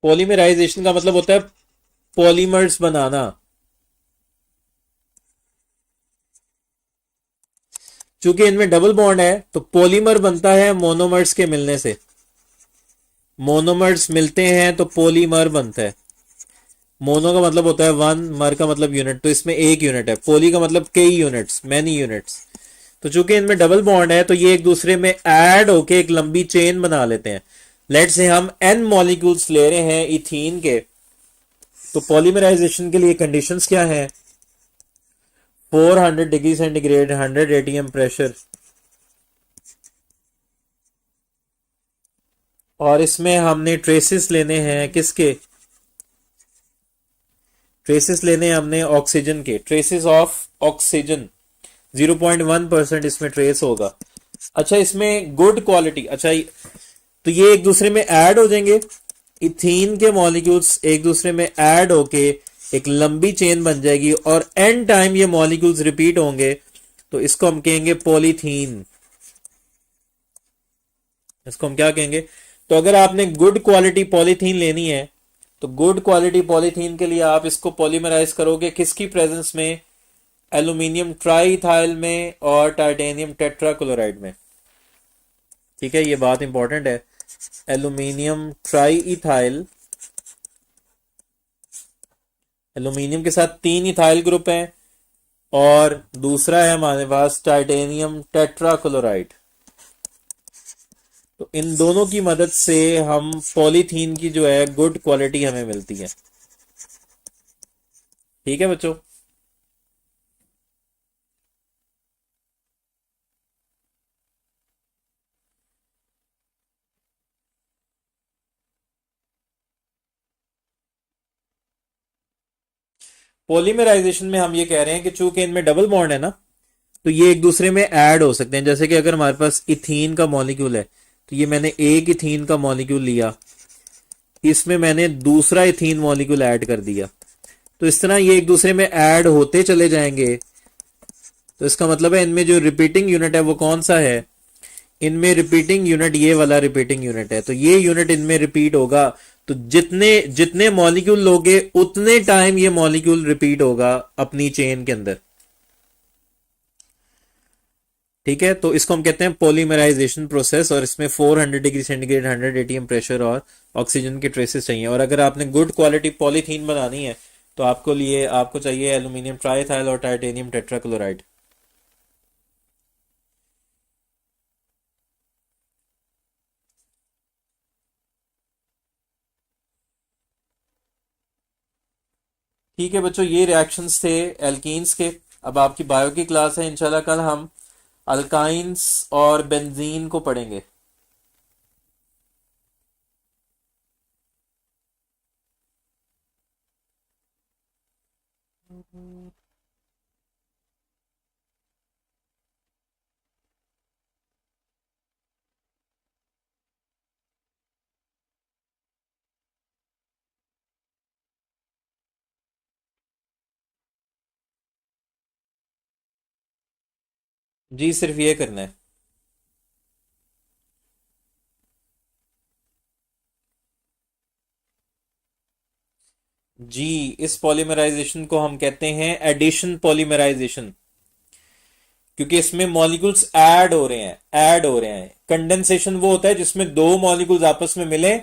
पॉलीमराइजेशन का मतलब होता है पॉलीमर्स बनाना। चूंकि इनमें डबल बॉन्ड है तो पॉलीमर बनता है मोनोमर्स के मिलने से। मोनोमर्स मिलते हैं तो पॉलीमर बनता है। मोनो का मतलब होता है 1, मर का मतलब यूनिट, तो इसमें एक यूनिट है। पोली का मतलब कई यूनिट्स, मैनी यूनिट्स। तो चूंकि इनमें डबल बॉन्ड है तो ये एक दूसरे में ऐड होके एक लंबी चेन बना लेते हैं। लेट से हम n मॉलिक्यूल्स ले रहे हैं इथीन के, तो पॉलीमराइजेशन के लिए कंडीशंस क्या है? 400 डिग्री सेंटीग्रेड, 100 atm प्रेशर, और इसमें हमने ट्रेसेस लेने हैं किसके? ट्रेसेस लेने हैं हमने ऑक्सीजन के, ट्रेसेस ऑफ ऑक्सीजन। 0.1% इसमें ट्रेस होगा। अच्छा, इसमें गुड क्वालिटी, अच्छा तो ये एक दूसरे में ऐड हो जाएंगे। इथीन के मॉलिक्यूल्स एक दूसरे में ऐड होके एक लंबी चेन बन जाएगी और एंड टाइम ये मॉलिक्यूल्स रिपीट होंगे, तो इसको हम कहेंगे पॉलीथीन। इसको हम क्या कहेंगे? तो अगर आपने गुड क्वालिटी पॉलीथीन लेनी है, तो गुड क्वालिटी पॉलीथीन के लिए आप इसको पॉलीमराइज करोगे किसकी प्रेजेंस में? एल्यूमिनियम ट्राईइथाइल में और टाइटेनियम टेट्राक्लोराइड में। ठीक है, ये बात इंपॉर्टेंट है। एल्यूमिनियम ट्राईइथाइल, एल्यूमिनियम के साथ 3 इथाइल ग्रुप हैं, और दूसरा है हमारे पास टाइटेनियम टेट्राक्लोराइड। तो इन दोनों की मदद से हम पॉलीथीन की जो है गुड क्वालिटी हमें मिलती है। ठीक है बच्चों। पॉलीमराइजेशन में हम ये कह रहे हैं कि चूंकि इनमें डबल बॉन्ड है ना, तो ये एक दूसरे में ऐड हो सकते हैं। जैसे कि अगर हमारे पास इथीन का मॉलिक्यूल है, तो ये मैंने एक इथीन का मॉलिक्यूल लिया, इसमें मैंने दूसरा इथीन मॉलिक्यूल ऐड कर दिया, तो इस तरह ये एक दूसरे में ऐड होते चले जाएंगे। तो इसका मतलब है इनमें जो रिपीटिंग यूनिट है वो कौन सा है? इनमें रिपीटिंग यूनिट ये वाला रिपीटिंग यूनिट है, तो ये यूनिट इनमें रिपीट होगा। तो जितने जितने मॉलिक्यूल लोगे उतने टाइम ये मॉलिक्यूल रिपीट होगा अपनी चेन के अंदर। ठीक है, तो इसको हम कहते हैं पॉलीमराइजेशन प्रोसेस, और इसमें 400 डिग्री सेंटीग्रेड, 100 एटीएम प्रेशर और ऑक्सीजन के ट्रेसेस चाहिए। और अगर आपने गुड क्वालिटी पॉलीथीन बनानी है, तो आपको चाहिए एल्यूमिनियम ट्राईथाइल और टाइटेनियम टेट्राक्लोराइड। ठीक है बच्चों, ये रिएक्शंस थे एल्कीन्स के। अब आपकी बायो की क्लास है, इंशाल्लाह कल हम अल्काइंस और बेंजीन को पढ़ेंगे। जी, सिर्फ ये करना है। जी, इस पॉलीमराइजेशन को हम कहते हैं एडिशन पॉलीमराइजेशन, क्योंकि इसमें मॉलिक्यूल्स ऐड हो रहे हैं। कंडेंसेशन वो होता है जिसमें दो मॉलिक्यूल्स आपस में मिले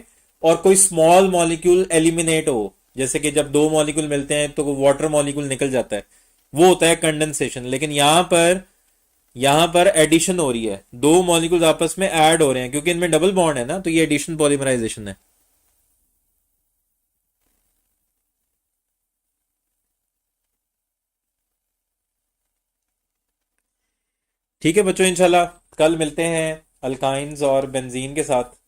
और कोई स्मॉल मॉलिक्यूल एलिमिनेट हो। जैसे कि जब दो मॉलिक्यूल मिलते हैं तो वाटर मॉलिक्यूल निकल जाता है, वो होता है कंडेंसेशन। लेकिन यहां पर एडिशन हो रही है, दो मॉलिक्यूल्स आपस में ऐड हो रहे हैं, क्योंकि इनमें डबल बॉन्ड है ना, तो ये एडिशन पॉलीमराइजेशन है। ठीक है बच्चों, इंशाल्लाह कल मिलते हैं अल्काइंस और बेंजीन के साथ।